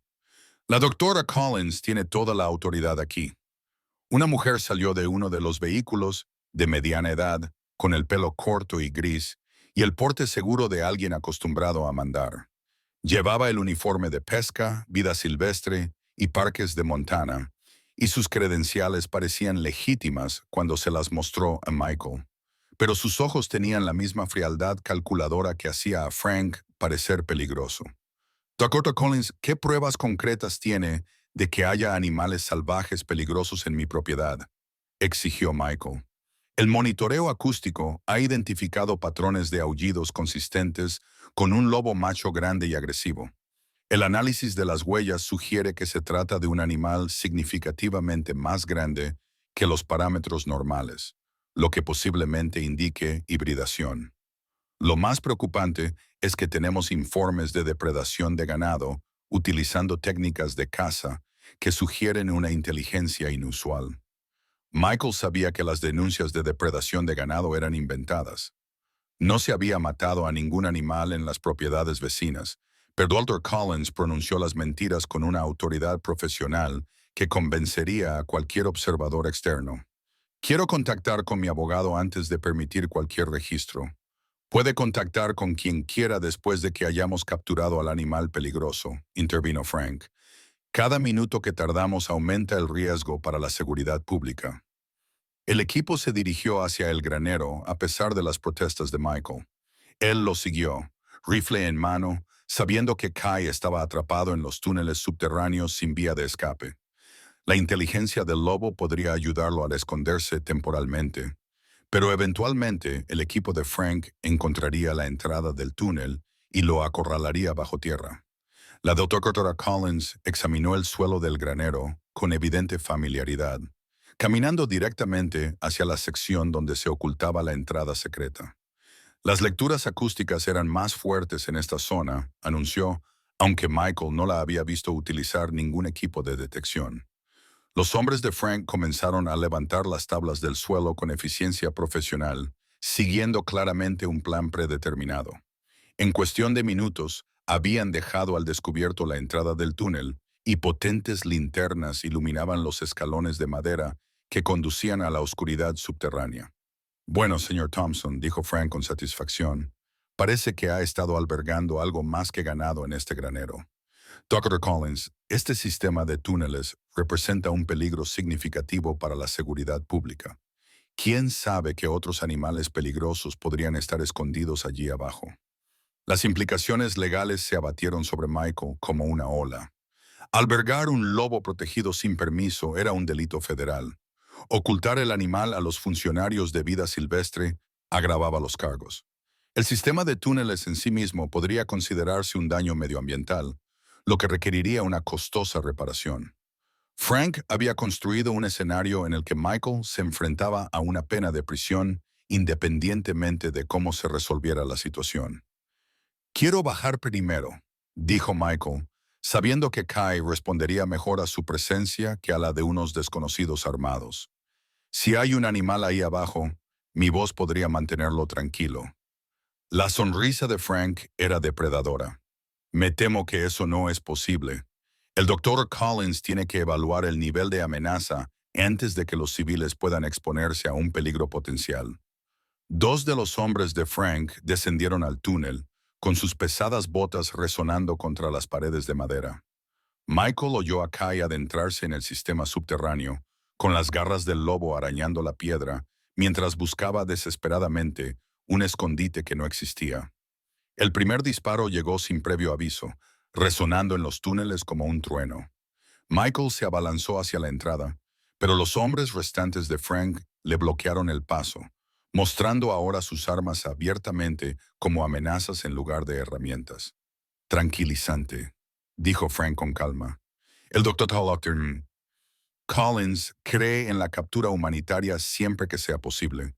La doctora Collins tiene toda la autoridad aquí. Una mujer salió de uno de los vehículos, de mediana edad, con el pelo corto y gris, y el porte seguro de alguien acostumbrado a mandar. Llevaba el uniforme de pesca, vida silvestre y parques de Montana, y sus credenciales parecían legítimas cuando se las mostró a Michael. Pero sus ojos tenían la misma frialdad calculadora que hacía a Frank parecer peligroso. Doctor Collins, ¿qué pruebas concretas tiene de que haya animales salvajes peligrosos en mi propiedad?, exigió Michael. El monitoreo acústico ha identificado patrones de aullidos consistentes con un lobo macho grande y agresivo. El análisis de las huellas sugiere que se trata de un animal significativamente más grande que los parámetros normales, lo que posiblemente indique hibridación. Lo más preocupante es que tenemos informes de depredación de ganado utilizando técnicas de caza que sugieren una inteligencia inusual. Michael sabía que las denuncias de depredación de ganado eran inventadas. No se había matado a ningún animal en las propiedades vecinas, pero Dr. Collins pronunció las mentiras con una autoridad profesional que convencería a cualquier observador externo. Quiero contactar con mi abogado antes de permitir cualquier registro. Puede contactar con quien quiera después de que hayamos capturado al animal peligroso, intervino Frank. Cada minuto que tardamos aumenta el riesgo para la seguridad pública. El equipo se dirigió hacia el granero a pesar de las protestas de Michael. Él lo siguió, rifle en mano, sabiendo que Kai estaba atrapado en los túneles subterráneos sin vía de escape. La inteligencia del lobo podría ayudarlo a esconderse temporalmente, pero eventualmente el equipo de Frank encontraría la entrada del túnel y lo acorralaría bajo tierra. La doctora Collins examinó el suelo del granero con evidente familiaridad, caminando directamente hacia la sección donde se ocultaba la entrada secreta. Las lecturas acústicas eran más fuertes en esta zona, anunció, aunque Michael no la había visto utilizar ningún equipo de detección. Los hombres de Frank comenzaron a levantar las tablas del suelo con eficiencia profesional, siguiendo claramente un plan predeterminado. En cuestión de minutos, habían dejado al descubierto la entrada del túnel y potentes linternas iluminaban los escalones de madera que conducían a la oscuridad subterránea. Bueno, señor Thompson, dijo Frank con satisfacción, parece que ha estado albergando algo más que ganado en este granero. Dr. Collins, este sistema de túneles representa un peligro significativo para la seguridad pública. ¿Quién sabe qué otros animales peligrosos podrían estar escondidos allí abajo? Las implicaciones legales se abatieron sobre Michael como una ola. Albergar un lobo protegido sin permiso era un delito federal. Ocultar el animal a los funcionarios de vida silvestre agravaba los cargos. El sistema de túneles en sí mismo podría considerarse un daño medioambiental, lo que requeriría una costosa reparación. Frank había construido un escenario en el que Michael se enfrentaba a una pena de prisión independientemente de cómo se resolviera la situación. Quiero bajar primero, dijo Michael, sabiendo que Kai respondería mejor a su presencia que a la de unos desconocidos armados. Si hay un animal ahí abajo, mi voz podría mantenerlo tranquilo. La sonrisa de Frank era depredadora. Me temo que eso no es posible. El doctor Collins tiene que evaluar el nivel de amenaza antes de que los civiles puedan exponerse a un peligro potencial. Dos de los hombres de Frank descendieron al túnel, con sus pesadas botas resonando contra las paredes de madera. Michael oyó a Kai adentrarse en el sistema subterráneo, con las garras del lobo arañando la piedra, mientras buscaba desesperadamente un escondite que no existía. El primer disparo llegó sin previo aviso, resonando en los túneles como un trueno. Michael se abalanzó hacia la entrada, pero los hombres restantes de Frank le bloquearon el paso, mostrando ahora sus armas abiertamente como amenazas en lugar de herramientas. Tranquilizante, dijo Frank con calma. El doctor Collins cree en la captura humanitaria siempre que sea posible,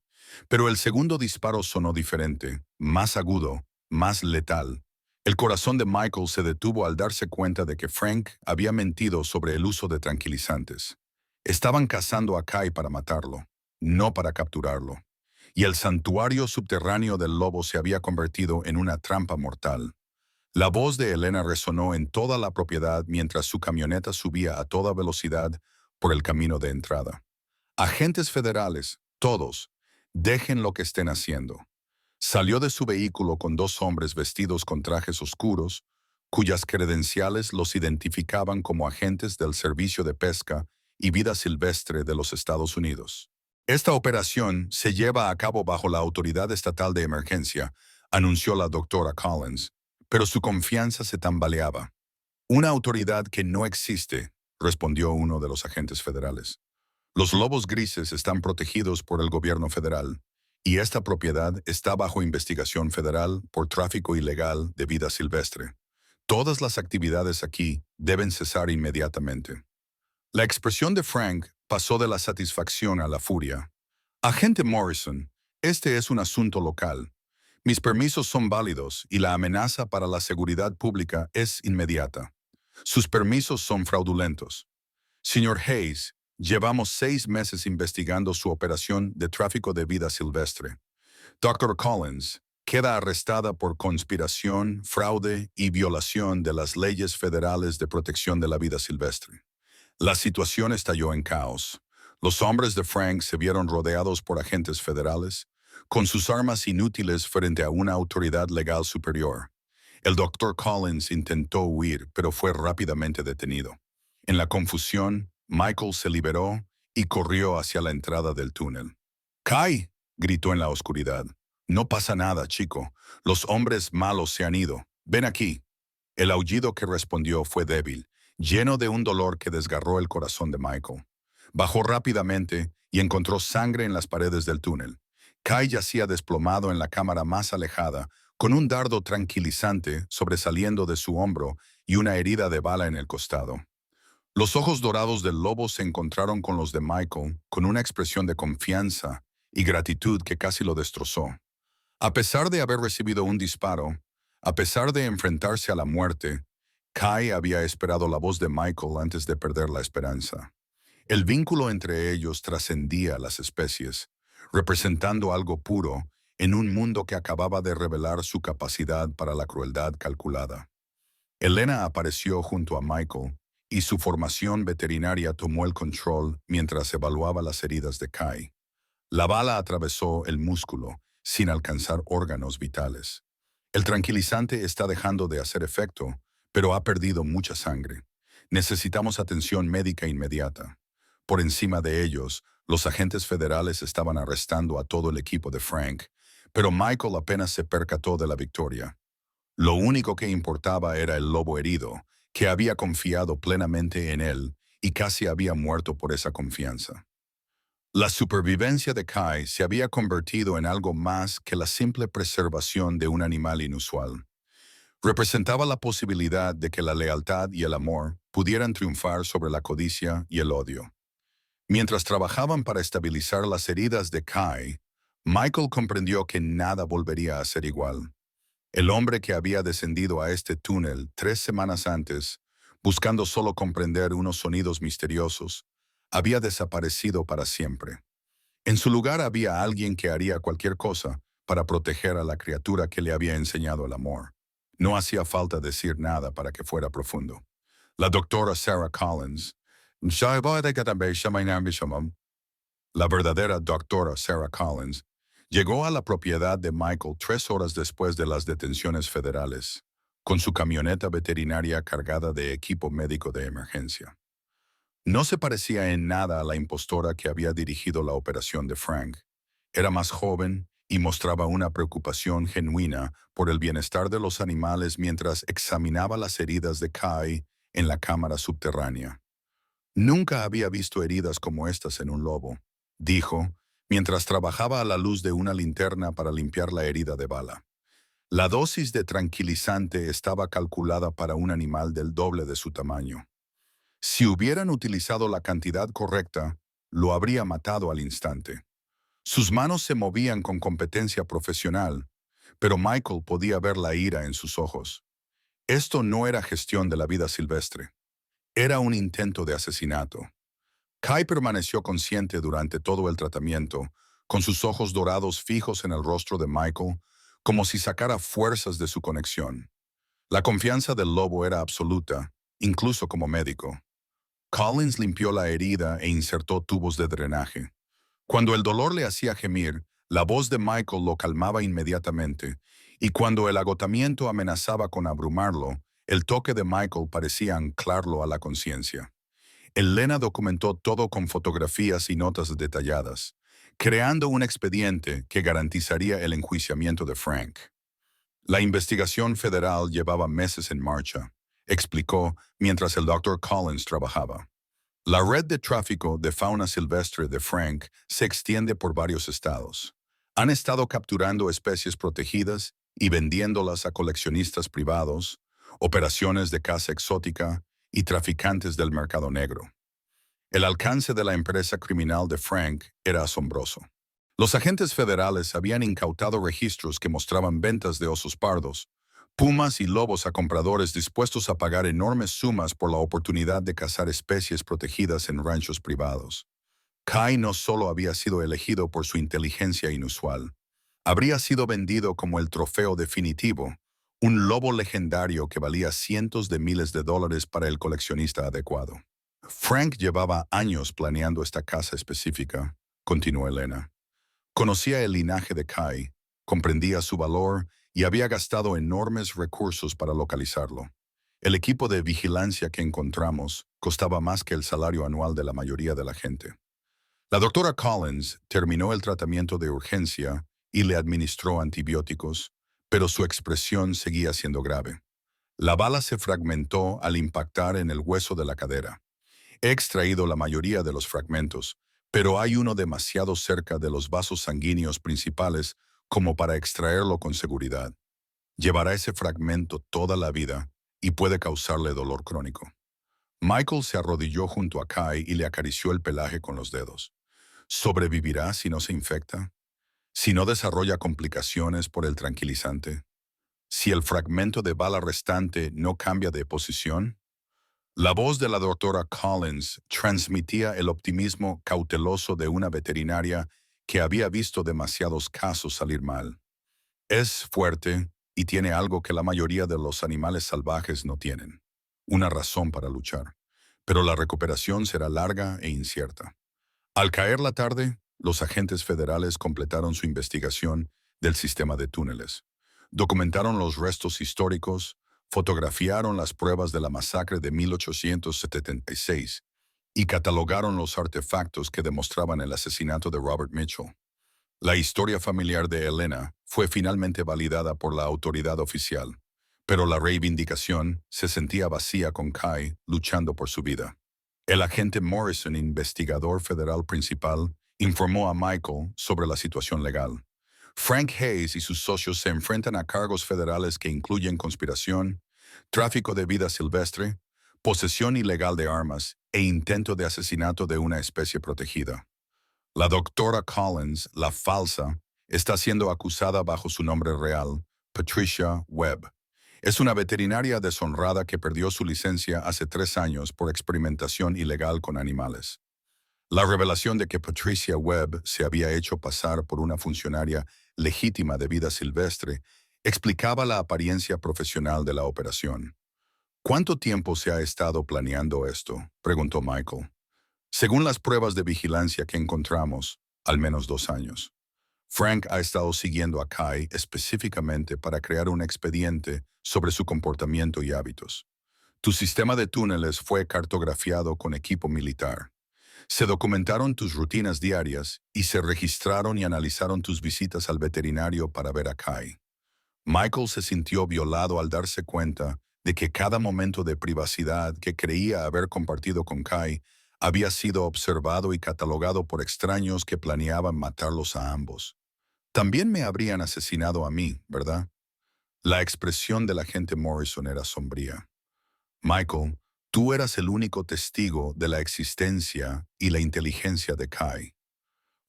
pero el segundo disparo sonó diferente, más agudo, más letal. El corazón de Michael se detuvo al darse cuenta de que Frank había mentido sobre el uso de tranquilizantes. Estaban cazando a Kai para matarlo, no para capturarlo. Y el santuario subterráneo del lobo se había convertido en una trampa mortal. La voz de Elena resonó en toda la propiedad mientras su camioneta subía a toda velocidad por el camino de entrada. Agentes federales, todos, dejen lo que estén haciendo. Salió de su vehículo con dos hombres vestidos con trajes oscuros, cuyas credenciales los identificaban como agentes del Servicio de Pesca y Vida Silvestre de los Estados Unidos. Esta operación se lleva a cabo bajo la Autoridad Estatal de Emergencia, anunció la doctora Collins, pero su confianza se tambaleaba. Una autoridad que no existe, respondió uno de los agentes federales. Los lobos grises están protegidos por el gobierno federal, y esta propiedad está bajo investigación federal por tráfico ilegal de vida silvestre. Todas las actividades aquí deben cesar inmediatamente. La expresión de Frank pasó de la satisfacción a la furia. Agente Morrison, este es un asunto local. Mis permisos son válidos y la amenaza para la seguridad pública es inmediata. Sus permisos son fraudulentos. Señor Hayes, llevamos 6 meses investigando su operación de tráfico de vida silvestre. Dr. Collins queda arrestada por conspiración, fraude y violación de las leyes federales de protección de la vida silvestre. La situación estalló en caos. Los hombres de Frank se vieron rodeados por agentes federales, con sus armas inútiles frente a una autoridad legal superior. El Dr. Collins intentó huir, pero fue rápidamente detenido. En la confusión, Michael se liberó y corrió hacia la entrada del túnel. «¡Kai!», gritó en la oscuridad. «No pasa nada, chico. Los hombres malos se han ido. Ven aquí». El aullido que respondió fue débil, lleno de un dolor que desgarró el corazón de Michael. Bajó rápidamente y encontró sangre en las paredes del túnel. Kai yacía desplomado en la cámara más alejada, con un dardo tranquilizante sobresaliendo de su hombro y una herida de bala en el costado. Los ojos dorados del lobo se encontraron con los de Michael con una expresión de confianza y gratitud que casi lo destrozó. A pesar de haber recibido un disparo, a pesar de enfrentarse a la muerte, Kai había esperado la voz de Michael antes de perder la esperanza. El vínculo entre ellos trascendía las especies, representando algo puro en un mundo que acababa de revelar su capacidad para la crueldad calculada. Elena apareció junto a Michael y su formación veterinaria tomó el control mientras evaluaba las heridas de Kai. La bala atravesó el músculo sin alcanzar órganos vitales. El tranquilizante está dejando de hacer efecto, pero ha perdido mucha sangre. Necesitamos atención médica inmediata. Por encima de ellos, los agentes federales estaban arrestando a todo el equipo de Frank, pero Michael apenas se percató de la victoria. Lo único que importaba era el lobo herido, que había confiado plenamente en él y casi había muerto por esa confianza. La supervivencia de Kai se había convertido en algo más que la simple preservación de un animal inusual. Representaba la posibilidad de que la lealtad y el amor pudieran triunfar sobre la codicia y el odio. Mientras trabajaban para estabilizar las heridas de Kai, Michael comprendió que nada volvería a ser igual. El hombre que había descendido a este túnel 3 semanas antes, buscando solo comprender unos sonidos misteriosos, había desaparecido para siempre. En su lugar había alguien que haría cualquier cosa para proteger a la criatura que le había enseñado el amor. No hacía falta decir nada para que fuera profundo. La doctora Sarah Collins, la verdadera doctora Sarah Collins, llegó a la propiedad de Michael 3 horas después de las detenciones federales, con su camioneta veterinaria cargada de equipo médico de emergencia. No se parecía en nada a la impostora que había dirigido la operación de Frank. Era más joven y mostraba una preocupación genuina por el bienestar de los animales mientras examinaba las heridas de Kai en la cámara subterránea. Nunca había visto heridas como estas en un lobo, dijo, mientras trabajaba a la luz de una linterna para limpiar la herida de bala. La dosis de tranquilizante estaba calculada para un animal del doble de su tamaño. Si hubieran utilizado la cantidad correcta, lo habría matado al instante. Sus manos se movían con competencia profesional, pero Michael podía ver la ira en sus ojos. Esto no era gestión de la vida silvestre. Era un intento de asesinato. Kai permaneció consciente durante todo el tratamiento, con sus ojos dorados fijos en el rostro de Michael, como si sacara fuerzas de su conexión. La confianza del lobo era absoluta, incluso como médico. Collins limpió la herida e insertó tubos de drenaje. Cuando el dolor le hacía gemir, la voz de Michael lo calmaba inmediatamente, y cuando el agotamiento amenazaba con abrumarlo, el toque de Michael parecía anclarlo a la conciencia. Elena documentó todo con fotografías y notas detalladas, creando un expediente que garantizaría el enjuiciamiento de Frank. La investigación federal llevaba meses en marcha, explicó mientras el Dr. Collins trabajaba. La red de tráfico de fauna silvestre de Frank se extiende por varios estados. Han estado capturando especies protegidas y vendiéndolas a coleccionistas privados, operaciones de caza exótica y traficantes del mercado negro. El alcance de la empresa criminal de Frank era asombroso. Los agentes federales habían incautado registros que mostraban ventas de osos pardos, pumas y lobos a compradores dispuestos a pagar enormes sumas por la oportunidad de cazar especies protegidas en ranchos privados. Kai no solo había sido elegido por su inteligencia inusual, habría sido vendido como el trofeo definitivo, un lobo legendario que valía cientos de miles de dólares para el coleccionista adecuado. Frank llevaba años planeando esta caza específica, continuó Elena. Conocía el linaje de Kai, comprendía su valor y había gastado enormes recursos para localizarlo. El equipo de vigilancia que encontramos costaba más que el salario anual de la mayoría de la gente. La doctora Collins terminó el tratamiento de urgencia y le administró antibióticos, pero su expresión seguía siendo grave. La bala se fragmentó al impactar en el hueso de la cadera. He extraído la mayoría de los fragmentos, pero hay uno demasiado cerca de los vasos sanguíneos principales como para extraerlo con seguridad. Llevará ese fragmento toda la vida y puede causarle dolor crónico. Michael se arrodilló junto a Kai y le acarició el pelaje con los dedos. ¿Sobrevivirá si no se infecta? ¿Si no desarrolla complicaciones por el tranquilizante? ¿Si el fragmento de bala restante no cambia de posición? La voz de la doctora Collins transmitía el optimismo cauteloso de una veterinaria que había visto demasiados casos salir mal. Es fuerte y tiene algo que la mayoría de los animales salvajes no tienen, una razón para luchar, pero la recuperación será larga e incierta. Al caer la tarde, los agentes federales completaron su investigación del sistema de túneles. Documentaron los restos históricos, fotografiaron las pruebas de la masacre de 1876 y catalogaron los artefactos que demostraban el asesinato de Robert Mitchell. La historia familiar de Elena fue finalmente validada por la autoridad oficial, pero la reivindicación se sentía vacía con Kai luchando por su vida. El agente Morrison, investigador federal principal, informó a Michael sobre la situación legal. Frank Hayes y sus socios se enfrentan a cargos federales que incluyen conspiración, tráfico de vida silvestre, posesión ilegal de armas e intento de asesinato de una especie protegida. La doctora Collins, la falsa, está siendo acusada bajo su nombre real, Patricia Webb. Es una veterinaria deshonrada que perdió su licencia hace 3 años por experimentación ilegal con animales. La revelación de que Patricia Webb se había hecho pasar por una funcionaria legítima de vida silvestre explicaba la apariencia profesional de la operación. ¿Cuánto tiempo se ha estado planeando esto?, preguntó Michael. Según las pruebas de vigilancia que encontramos, al menos 2 años. Frank ha estado siguiendo a Kai específicamente para crear un expediente sobre su comportamiento y hábitos. Tu sistema de túneles fue cartografiado con equipo militar. Se documentaron tus rutinas diarias y se registraron y analizaron tus visitas al veterinario para ver a Kai. Michael se sintió violado al darse cuenta de que cada momento de privacidad que creía haber compartido con Kai había sido observado y catalogado por extraños que planeaban matarlos a ambos. También me habrían asesinado a mí, ¿verdad? La expresión del agente Morrison era sombría. Michael, tú eras el único testigo de la existencia y la inteligencia de Kai.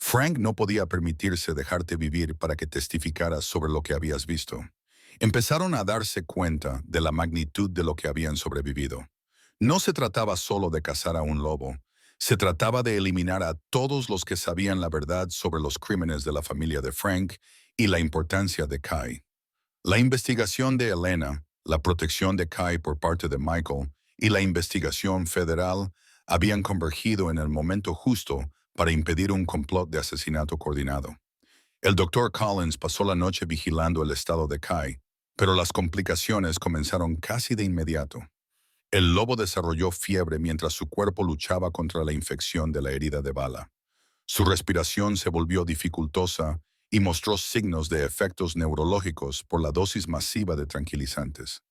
Frank no podía permitirse dejarte vivir para que testificaras sobre lo que habías visto. Empezaron a darse cuenta de la magnitud de lo que habían sobrevivido. No se trataba solo de cazar a un lobo, se trataba de eliminar a todos los que sabían la verdad sobre los crímenes de la familia de Frank y la importancia de Kai. La investigación de Elena, la protección de Kai por parte de Michael y la investigación federal habían convergido en el momento justo para impedir un complot de asesinato coordinado. El doctor Collins pasó la noche vigilando el estado de Kai, pero las complicaciones comenzaron casi de inmediato. El lobo desarrolló fiebre mientras su cuerpo luchaba contra la infección de la herida de bala. Su respiración se volvió dificultosa y mostró signos de efectos neurológicos por la dosis masiva de tranquilizantes.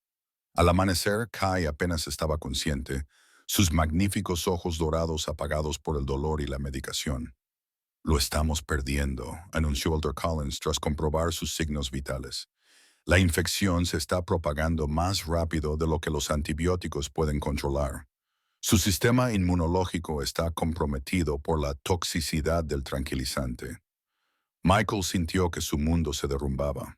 Al amanecer, Kai apenas estaba consciente, sus magníficos ojos dorados apagados por el dolor y la medicación. Lo estamos perdiendo, anunció el Dr. Collins tras comprobar sus signos vitales. La infección se está propagando más rápido de lo que los antibióticos pueden controlar. Su sistema inmunológico está comprometido por la toxicidad del tranquilizante. Michael sintió que su mundo se derrumbaba.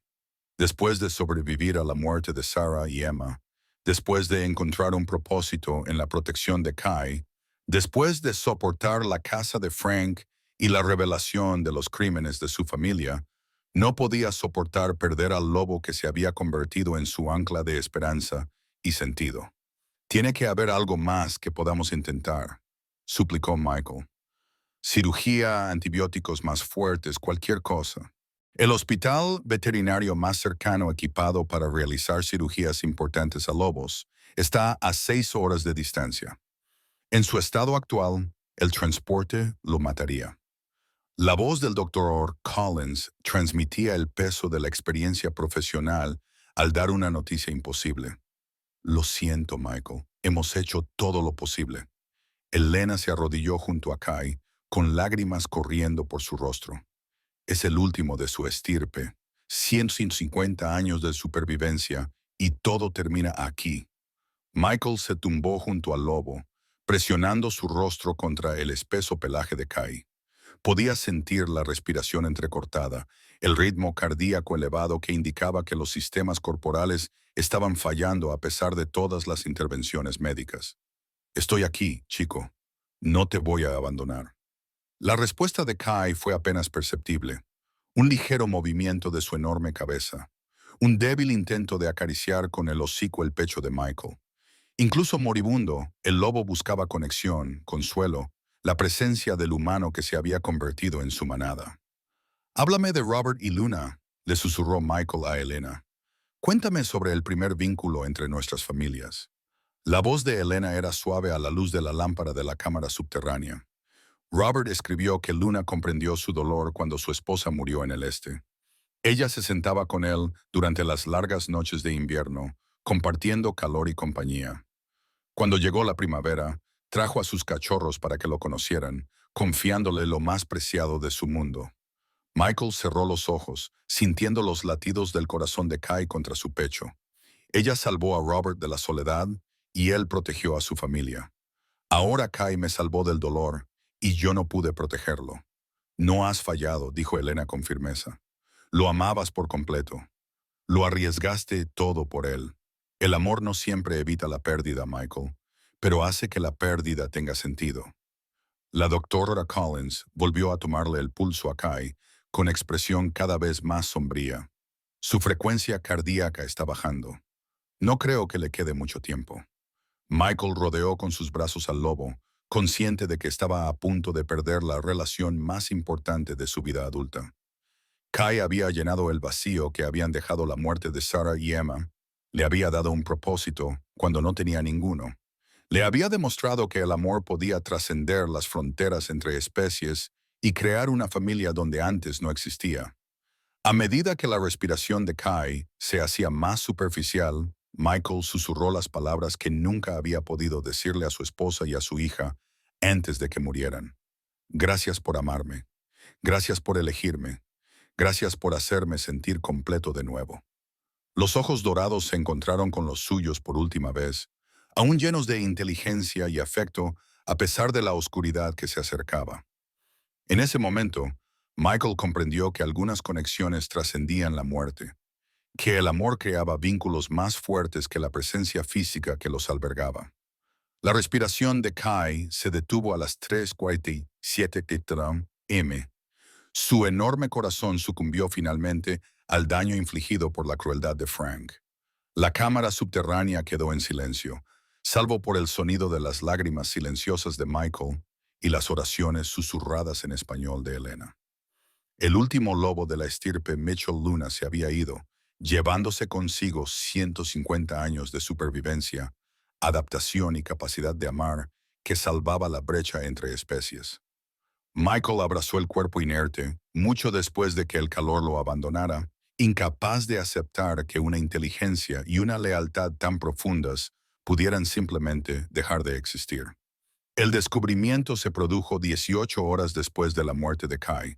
Después de sobrevivir a la muerte de Sarah y Emma, después de encontrar un propósito en la protección de Kai, después de soportar la casa de Frank y la revelación de los crímenes de su familia, no podía soportar perder al lobo que se había convertido en su ancla de esperanza y sentido. Tiene que haber algo más que podamos intentar, suplicó Michael. Cirugía, antibióticos más fuertes, cualquier cosa. El hospital veterinario más cercano equipado para realizar cirugías importantes a lobos está a 6 horas de distancia. En su estado actual, el transporte lo mataría. La voz del doctor Collins transmitía el peso de la experiencia profesional al dar una noticia imposible. Lo siento, Michael. Hemos hecho todo lo posible. Elena se arrodilló junto a Kai, con lágrimas corriendo por su rostro. Es el último de su estirpe, 150 años de supervivencia, y todo termina aquí. Michael se tumbó junto al lobo, presionando su rostro contra el espeso pelaje de Kai. Podía sentir la respiración entrecortada, el ritmo cardíaco elevado que indicaba que los sistemas corporales estaban fallando a pesar de todas las intervenciones médicas. Estoy aquí, chico. No te voy a abandonar. La respuesta de Kai fue apenas perceptible. Un ligero movimiento de su enorme cabeza. Un débil intento de acariciar con el hocico el pecho de Michael. Incluso moribundo, el lobo buscaba conexión, consuelo, la presencia del humano que se había convertido en su manada. Háblame de Robert y Luna, le susurró Michael a Elena. Cuéntame sobre el primer vínculo entre nuestras familias. La voz de Elena era suave a la luz de la lámpara de la cámara subterránea. Robert escribió que Luna comprendió su dolor cuando su esposa murió en el este. Ella se sentaba con él durante las largas noches de invierno, compartiendo calor y compañía. Cuando llegó la primavera, trajo a sus cachorros para que lo conocieran, confiándole lo más preciado de su mundo. Michael cerró los ojos, sintiendo los latidos del corazón de Kai contra su pecho. Ella salvó a Robert de la soledad y él protegió a su familia. Ahora Kai me salvó del dolor y yo no pude protegerlo. No has fallado, dijo Elena con firmeza. Lo amabas por completo. Lo arriesgaste todo por él. El amor no siempre evita la pérdida, Michael, pero hace que la pérdida tenga sentido. La doctora Collins volvió a tomarle el pulso a Kai con expresión cada vez más sombría. Su frecuencia cardíaca está bajando. No creo que le quede mucho tiempo. Michael rodeó con sus brazos al lobo, consciente de que estaba a punto de perder la relación más importante de su vida adulta. Kai había llenado el vacío que habían dejado la muerte de Sarah y Emma. Le había dado un propósito cuando no tenía ninguno. Le había demostrado que el amor podía trascender las fronteras entre especies y crear una familia donde antes no existía. A medida que la respiración de Kai se hacía más superficial, Michael susurró las palabras que nunca había podido decirle a su esposa y a su hija antes de que murieran. Gracias por amarme. Gracias por elegirme. Gracias por hacerme sentir completo de nuevo. Los ojos dorados se encontraron con los suyos por última vez, aún llenos de inteligencia y afecto a pesar de la oscuridad que se acercaba. En ese momento, Michael comprendió que algunas conexiones trascendían la muerte, que el amor creaba vínculos más fuertes que la presencia física que los albergaba. La respiración de Kai se detuvo a las 3:47 m. Su enorme corazón sucumbió finalmente al daño infligido por la crueldad de Frank. La cámara subterránea quedó en silencio, salvo por el sonido de las lágrimas silenciosas de Michael y las oraciones susurradas en español de Elena. El último lobo de la estirpe Mitchell Luna se había ido, llevándose consigo 150 años de supervivencia, adaptación y capacidad de amar que salvaba la brecha entre especies. Michael abrazó el cuerpo inerte, mucho después de que el calor lo abandonara, incapaz de aceptar que una inteligencia y una lealtad tan profundas pudieran simplemente dejar de existir. El descubrimiento se produjo 18 horas después de la muerte de Kai,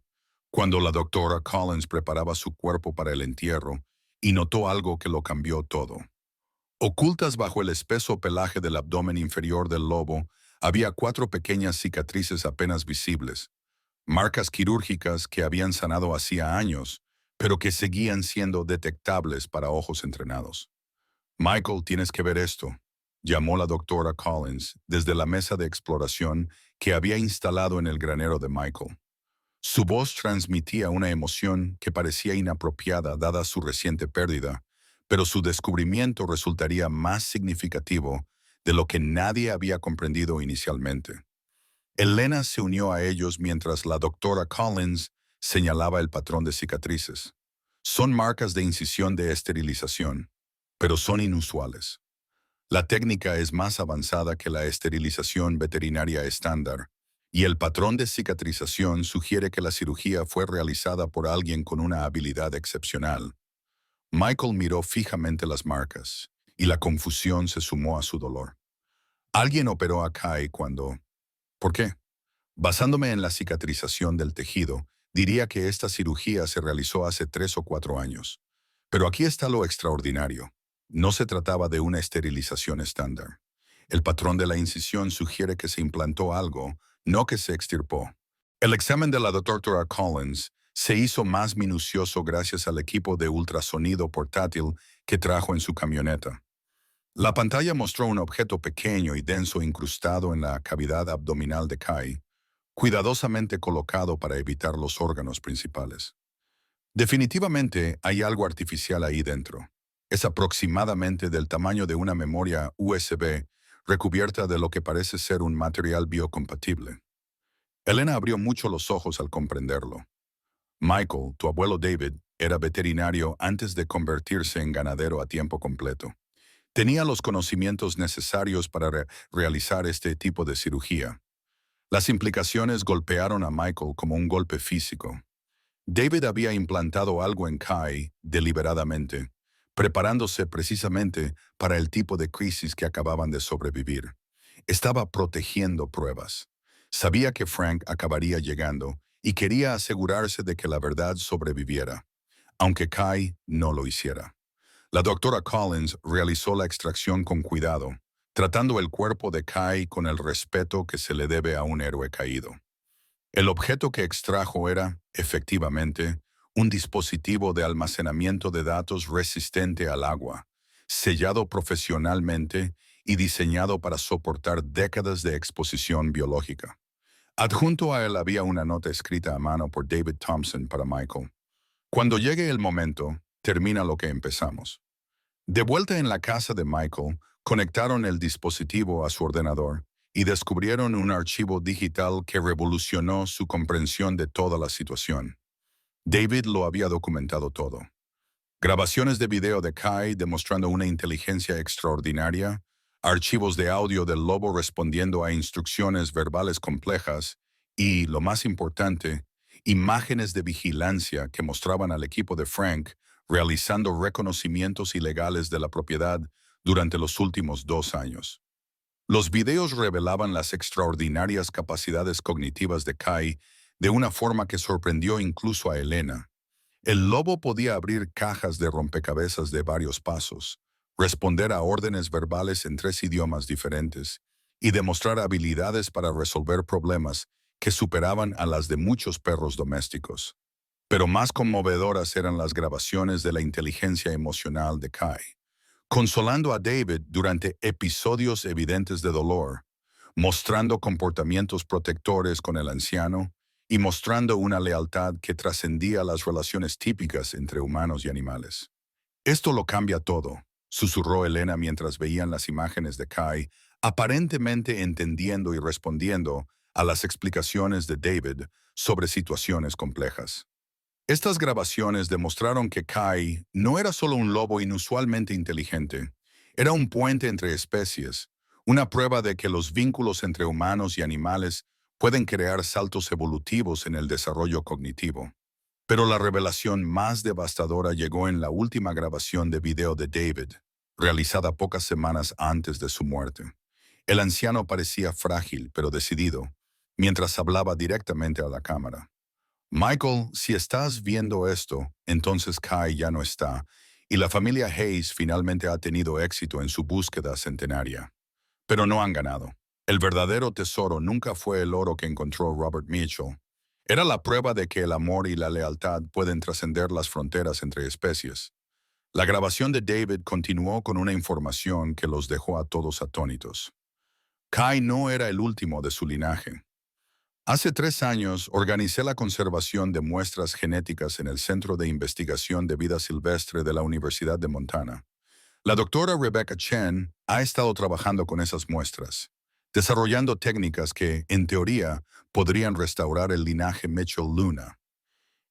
cuando la doctora Collins preparaba su cuerpo para el entierro y notó algo que lo cambió todo. Ocultas bajo el espeso pelaje del abdomen inferior del lobo, había 4 pequeñas cicatrices apenas visibles, marcas quirúrgicas que habían sanado hacía años, pero que seguían siendo detectables para ojos entrenados. Michael, tienes que ver esto, llamó la doctora Collins desde la mesa de exploración que había instalado en el granero de Michael. Su voz transmitía una emoción que parecía inapropiada dada su reciente pérdida, pero su descubrimiento resultaría más significativo de lo que nadie había comprendido inicialmente. Elena se unió a ellos mientras la doctora Collins señalaba el patrón de cicatrices. Son marcas de incisión de esterilización, pero son inusuales. La técnica es más avanzada que la esterilización veterinaria estándar, y el patrón de cicatrización sugiere que la cirugía fue realizada por alguien con una habilidad excepcional. Michael miró fijamente las marcas, y la confusión se sumó a su dolor. Alguien operó a Kai cuando... ¿Por qué? Basándome en la cicatrización del tejido, diría que esta cirugía se realizó hace 3 o 4 años. Pero aquí está lo extraordinario. No se trataba de una esterilización estándar. El patrón de la incisión sugiere que se implantó algo, no que se extirpó. El examen de la doctora Collins se hizo más minucioso gracias al equipo de ultrasonido portátil que trajo en su camioneta. La pantalla mostró un objeto pequeño y denso incrustado en la cavidad abdominal de Kai, cuidadosamente colocado para evitar los órganos principales. Definitivamente hay algo artificial ahí dentro. Es aproximadamente del tamaño de una memoria USB recubierta de lo que parece ser un material biocompatible. Elena abrió mucho los ojos al comprenderlo. Michael, tu abuelo David, era veterinario antes de convertirse en ganadero a tiempo completo. Tenía los conocimientos necesarios para realizar este tipo de cirugía. Las implicaciones golpearon a Michael como un golpe físico. David había implantado algo en Kai deliberadamente, preparándose precisamente para el tipo de crisis que acababan de sobrevivir. Estaba protegiendo pruebas. Sabía que Frank acabaría llegando y quería asegurarse de que la verdad sobreviviera, aunque Kai no lo hiciera. La doctora Collins realizó la extracción con cuidado, tratando el cuerpo de Kai con el respeto que se le debe a un héroe caído. El objeto que extrajo era, efectivamente, un dispositivo de almacenamiento de datos resistente al agua, sellado profesionalmente y diseñado para soportar décadas de exposición biológica. Adjunto a él había una nota escrita a mano por David Thompson para Michael. Cuando llegue el momento, termina lo que empezamos. De vuelta en la casa de Michael, conectaron el dispositivo a su ordenador y descubrieron un archivo digital que revolucionó su comprensión de toda la situación. David lo había documentado todo. Grabaciones de video de Kai demostrando una inteligencia extraordinaria, archivos de audio del lobo respondiendo a instrucciones verbales complejas y, lo más importante, imágenes de vigilancia que mostraban al equipo de Frank realizando reconocimientos ilegales de la propiedad durante los últimos 2 años. Los videos revelaban las extraordinarias capacidades cognitivas de Kai de una forma que sorprendió incluso a Elena. El lobo podía abrir cajas de rompecabezas de varios pasos, responder a órdenes verbales en 3 idiomas diferentes y demostrar habilidades para resolver problemas que superaban a las de muchos perros domésticos. Pero más conmovedoras eran las grabaciones de la inteligencia emocional de Kai, consolando a David durante episodios evidentes de dolor, mostrando comportamientos protectores con el anciano y mostrando una lealtad que trascendía las relaciones típicas entre humanos y animales. Esto lo cambia todo, susurró Elena mientras veían las imágenes de Kai, aparentemente entendiendo y respondiendo a las explicaciones de David sobre situaciones complejas. Estas grabaciones demostraron que Kai no era solo un lobo inusualmente inteligente, era un puente entre especies, una prueba de que los vínculos entre humanos y animales pueden crear saltos evolutivos en el desarrollo cognitivo. Pero la revelación más devastadora llegó en la última grabación de video de David, realizada pocas semanas antes de su muerte. El anciano parecía frágil pero decidido, mientras hablaba directamente a la cámara. Michael, si estás viendo esto, entonces Kai ya no está, y la familia Hayes finalmente ha tenido éxito en su búsqueda centenaria. Pero no han ganado. El verdadero tesoro nunca fue el oro que encontró Robert Mitchell. Era la prueba de que el amor y la lealtad pueden trascender las fronteras entre especies. La grabación de David continuó con una información que los dejó a todos atónitos. Kai no era el último de su linaje. Hace 3 años organicé la conservación de muestras genéticas en el Centro de Investigación de Vida Silvestre de la Universidad de Montana. La doctora Rebecca Chen ha estado trabajando con esas muestras, desarrollando técnicas que, en teoría, podrían restaurar el linaje Mitchell-Luna.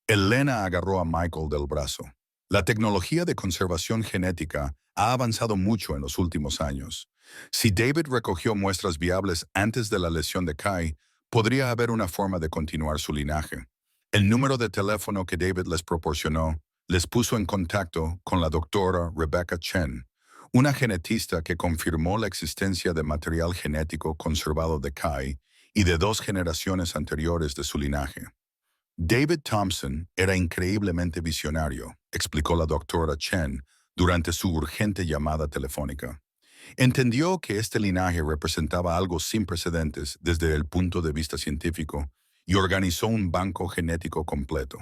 Elena agarró a Michael del brazo. La tecnología de conservación genética ha avanzado mucho en los últimos años. Si David recogió muestras viables antes de la lesión de Kai, podría haber una forma de continuar su linaje. El número de teléfono que David les proporcionó les puso en contacto con la doctora Rebecca Chen, una genetista que confirmó la existencia de material genético conservado de Kai y de 2 generaciones anteriores de su linaje. David Thompson era increíblemente visionario, explicó la doctora Chen durante su urgente llamada telefónica. Entendió que este linaje representaba algo sin precedentes desde el punto de vista científico y organizó un banco genético completo.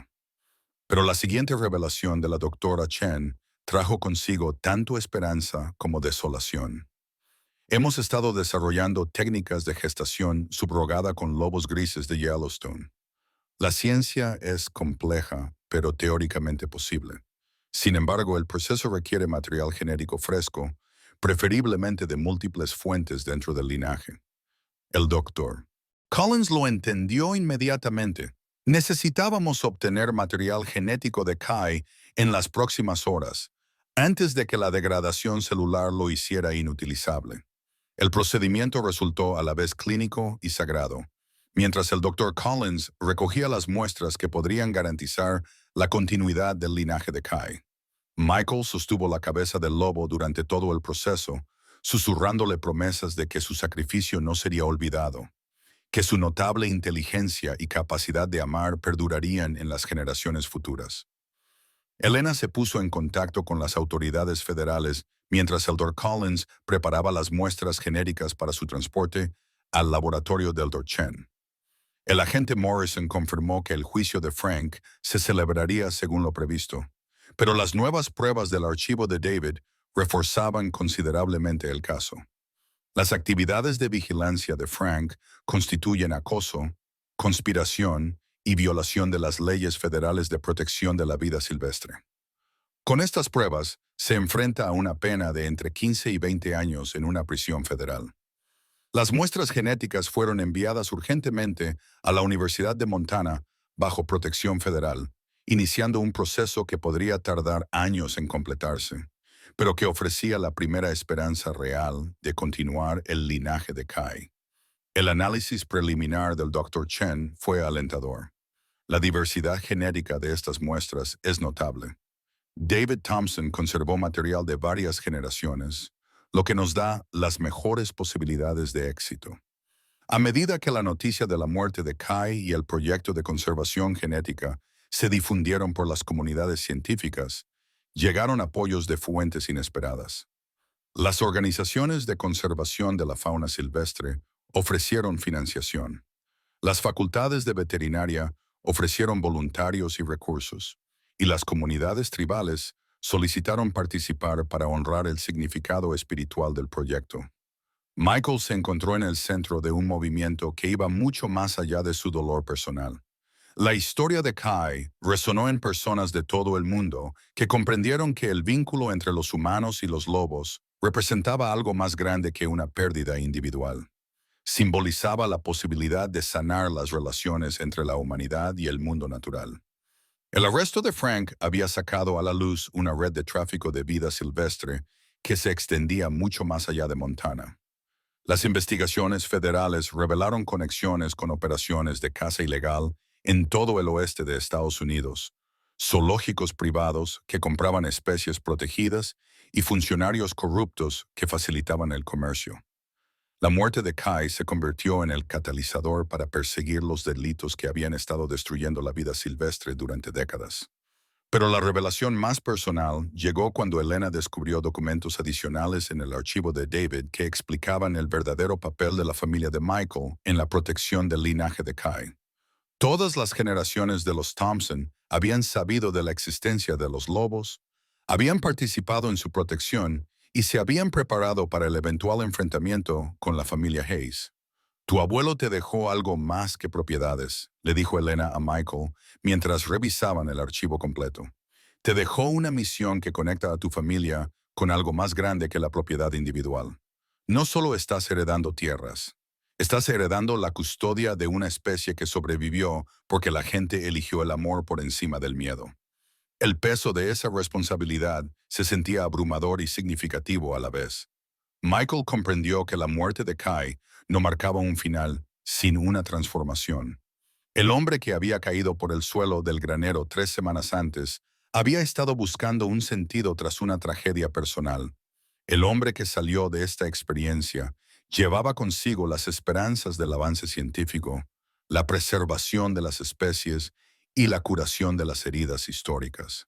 Pero la siguiente revelación de la doctora Chen trajo consigo tanto esperanza como desolación. Hemos estado desarrollando técnicas de gestación subrogada con lobos grises de Yellowstone. La ciencia es compleja, pero teóricamente posible. Sin embargo, el proceso requiere material genético fresco, preferiblemente de múltiples fuentes dentro del linaje. El doctor Collins lo entendió inmediatamente. Necesitábamos obtener material genético de Kai en las próximas horas, antes de que la degradación celular lo hiciera inutilizable. El procedimiento resultó a la vez clínico y sagrado, mientras el Dr. Collins recogía las muestras que podrían garantizar la continuidad del linaje de Kai. Michael sostuvo la cabeza del lobo durante todo el proceso, susurrándole promesas de que su sacrificio no sería olvidado, que su notable inteligencia y capacidad de amar perdurarían en las generaciones futuras. Elena se puso en contacto con las autoridades federales mientras el Dr. Collins preparaba las muestras genéricas para su transporte al laboratorio del Dr. Chen. El agente Morrison confirmó que el juicio de Frank se celebraría según lo previsto, pero las nuevas pruebas del archivo de David reforzaban considerablemente el caso. Las actividades de vigilancia de Frank constituyen acoso, conspiración y violación de las leyes federales de protección de la vida silvestre. Con estas pruebas, se enfrenta a una pena de entre 15 y 20 años en una prisión federal. Las muestras genéticas fueron enviadas urgentemente a la Universidad de Montana bajo protección federal, iniciando un proceso que podría tardar años en completarse, pero que ofrecía la primera esperanza real de continuar el linaje de Kai. El análisis preliminar del Dr. Chen fue alentador. La diversidad genética de estas muestras es notable. David Thompson conservó material de varias generaciones, lo que nos da las mejores posibilidades de éxito. A medida que la noticia de la muerte de Kai y el proyecto de conservación genética se difundieron por las comunidades científicas, llegaron apoyos de fuentes inesperadas. Las organizaciones de conservación de la fauna silvestre ofrecieron financiación. Las facultades de veterinaria ofrecieron voluntarios y recursos, y las comunidades tribales solicitaron participar para honrar el significado espiritual del proyecto. Michael se encontró en el centro de un movimiento que iba mucho más allá de su dolor personal. La historia de Kai resonó en personas de todo el mundo que comprendieron que el vínculo entre los humanos y los lobos representaba algo más grande que una pérdida individual. Simbolizaba la posibilidad de sanar las relaciones entre la humanidad y el mundo natural. El arresto de Frank había sacado a la luz una red de tráfico de vida silvestre que se extendía mucho más allá de Montana. Las investigaciones federales revelaron conexiones con operaciones de caza ilegal en todo el oeste de Estados Unidos, zoológicos privados que compraban especies protegidas y funcionarios corruptos que facilitaban el comercio. La muerte de Kai se convirtió en el catalizador para perseguir los delitos que habían estado destruyendo la vida silvestre durante décadas. Pero la revelación más personal llegó cuando Elena descubrió documentos adicionales en el archivo de David que explicaban el verdadero papel de la familia de Michael en la protección del linaje de Kai. Todas las generaciones de los Thompson habían sabido de la existencia de los lobos, habían participado en su protección y se habían preparado para el eventual enfrentamiento con la familia Hayes. Tu abuelo te dejó algo más que propiedades, le dijo Elena a Michael mientras revisaban el archivo completo. Te dejó una misión que conecta a tu familia con algo más grande que la propiedad individual. No solo estás heredando tierras, estás heredando la custodia de una especie que sobrevivió porque la gente eligió el amor por encima del miedo. El peso de esa responsabilidad se sentía abrumador y significativo a la vez. Michael comprendió que la muerte de Kai no marcaba un final, sin una transformación. El hombre que había caído por el suelo del granero 3 semanas antes había estado buscando un sentido tras una tragedia personal. El hombre que salió de esta experiencia llevaba consigo las esperanzas del avance científico, la preservación de las especies y la curación de las heridas históricas.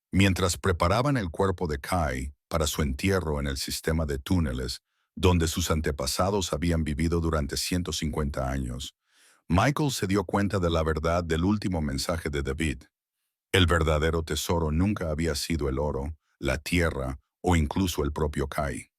Mientras preparaban el cuerpo de Kai para su entierro en el sistema de túneles, donde sus antepasados habían vivido durante 150 años, Michael se dio cuenta de la verdad del último mensaje de David. El verdadero tesoro nunca había sido el oro, la tierra o incluso el propio Kai.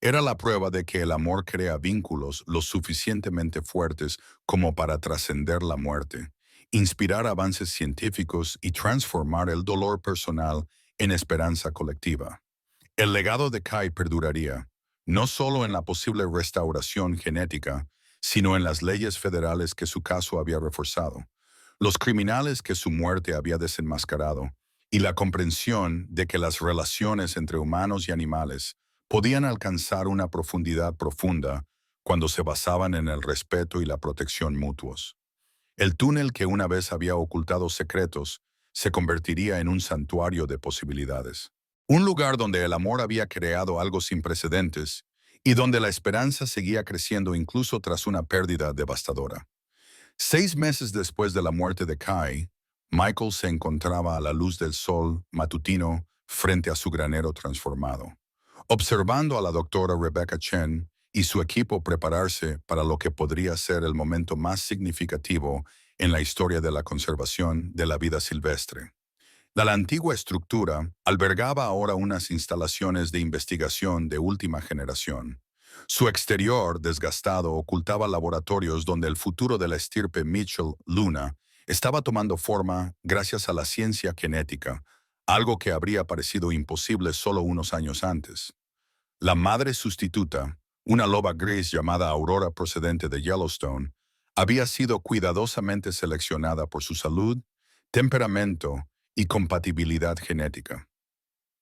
Era la prueba de que el amor crea vínculos lo suficientemente fuertes como para trascender la muerte, inspirar avances científicos y transformar el dolor personal en esperanza colectiva. El legado de Kai perduraría, no solo en la posible restauración genética, sino en las leyes federales que su caso había reforzado, los criminales que su muerte había desenmascarado, y la comprensión de que las relaciones entre humanos y animales podían alcanzar una profundidad profunda cuando se basaban en el respeto y la protección mutuos. El túnel que una vez había ocultado secretos se convertiría en un santuario de posibilidades. Un lugar donde el amor había creado algo sin precedentes y donde la esperanza seguía creciendo incluso tras una pérdida devastadora. 6 meses después de la muerte de Kai, Michael se encontraba a la luz del sol matutino frente a su granero transformado, observando a la doctora Rebecca Chen y su equipo prepararse para lo que podría ser el momento más significativo en la historia de la conservación de la vida silvestre. La antigua estructura albergaba ahora unas instalaciones de investigación de última generación. Su exterior, desgastado, ocultaba laboratorios donde el futuro de la estirpe Mitchell-Luna estaba tomando forma gracias a la ciencia genética, algo que habría parecido imposible solo unos años antes. La madre sustituta, una loba gris llamada Aurora procedente de Yellowstone, había sido cuidadosamente seleccionada por su salud, temperamento y compatibilidad genética.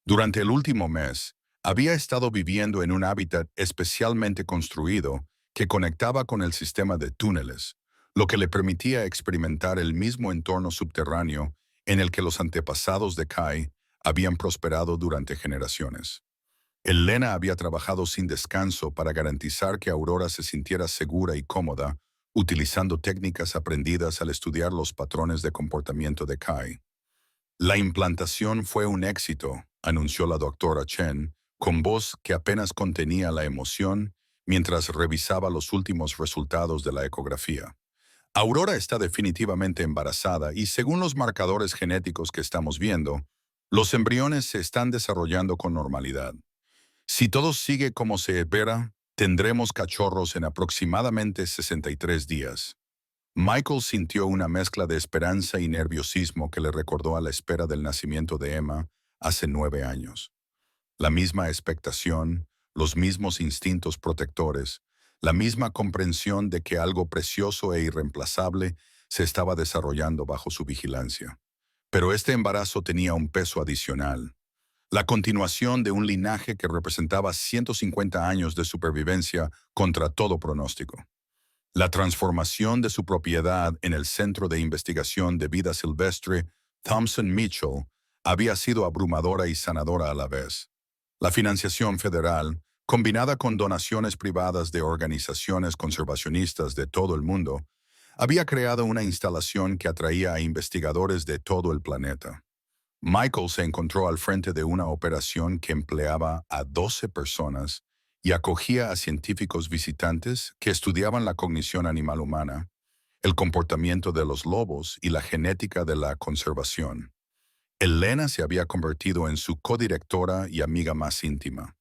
Durante el último mes, había estado viviendo en un hábitat especialmente construido que conectaba con el sistema de túneles, lo que le permitía experimentar el mismo entorno subterráneo en el que los antepasados de Kai habían prosperado durante generaciones. Elena había trabajado sin descanso para garantizar que Aurora se sintiera segura y cómoda, utilizando técnicas aprendidas al estudiar los patrones de comportamiento de Kai. La implantación fue un éxito, anunció la doctora Chen, con voz que apenas contenía la emoción mientras revisaba los últimos resultados de la ecografía. Aurora está definitivamente embarazada y según los marcadores genéticos que estamos viendo, los embriones se están desarrollando con normalidad. Si todo sigue como se espera, tendremos cachorros en aproximadamente 63 días. Michael sintió una mezcla de esperanza y nerviosismo que le recordó a la espera del nacimiento de Emma hace 9 años. La misma expectación, los mismos instintos protectores, la misma comprensión de que algo precioso e irreemplazable se estaba desarrollando bajo su vigilancia. Pero este embarazo tenía un peso adicional. La continuación de un linaje que representaba 150 años de supervivencia contra todo pronóstico. La transformación de su propiedad en el Centro de Investigación de Vida Silvestre, Thompson Mitchell, había sido abrumadora y sanadora a la vez. La financiación federal, combinada con donaciones privadas de organizaciones conservacionistas de todo el mundo, había creado una instalación que atraía a investigadores de todo el planeta. Michael se encontró al frente de una operación que empleaba a 12 personas y acogía a científicos visitantes que estudiaban la cognición animal humana, el comportamiento de los lobos y la genética de la conservación. Elena se había convertido en su codirectora y amiga más íntima.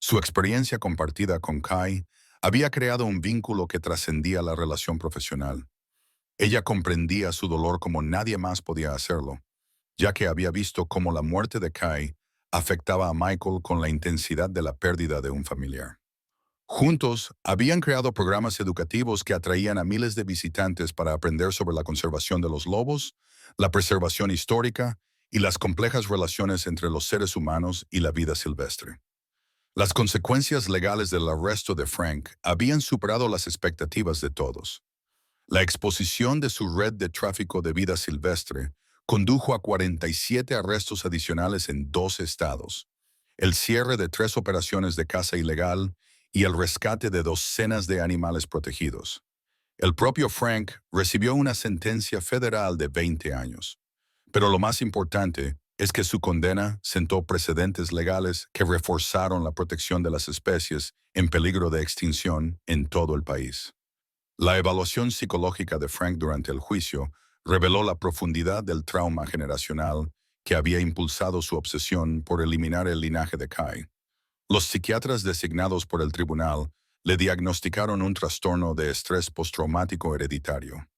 Su experiencia compartida con Kai había creado un vínculo que trascendía la relación profesional. Ella comprendía su dolor como nadie más podía hacerlo, ya que había visto cómo la muerte de Kai afectaba a Michael con la intensidad de la pérdida de un familiar. Juntos, habían creado programas educativos que atraían a miles de visitantes para aprender sobre la conservación de los lobos, la preservación histórica y las complejas relaciones entre los seres humanos y la vida silvestre. Las consecuencias legales del arresto de Frank habían superado las expectativas de todos. La exposición de su red de tráfico de vida silvestre condujo a 47 arrestos adicionales en 2 estados, el cierre de 3 operaciones de caza ilegal y el rescate de docenas de animales protegidos. El propio Frank recibió una sentencia federal de 20 años. Pero lo más importante es que su condena sentó precedentes legales que reforzaron la protección de las especies en peligro de extinción en todo el país. La evaluación psicológica de Frank durante el juicio reveló la profundidad del trauma generacional que había impulsado su obsesión por eliminar el linaje de Kai. Los psiquiatras designados por el tribunal le diagnosticaron un trastorno de estrés postraumático hereditario,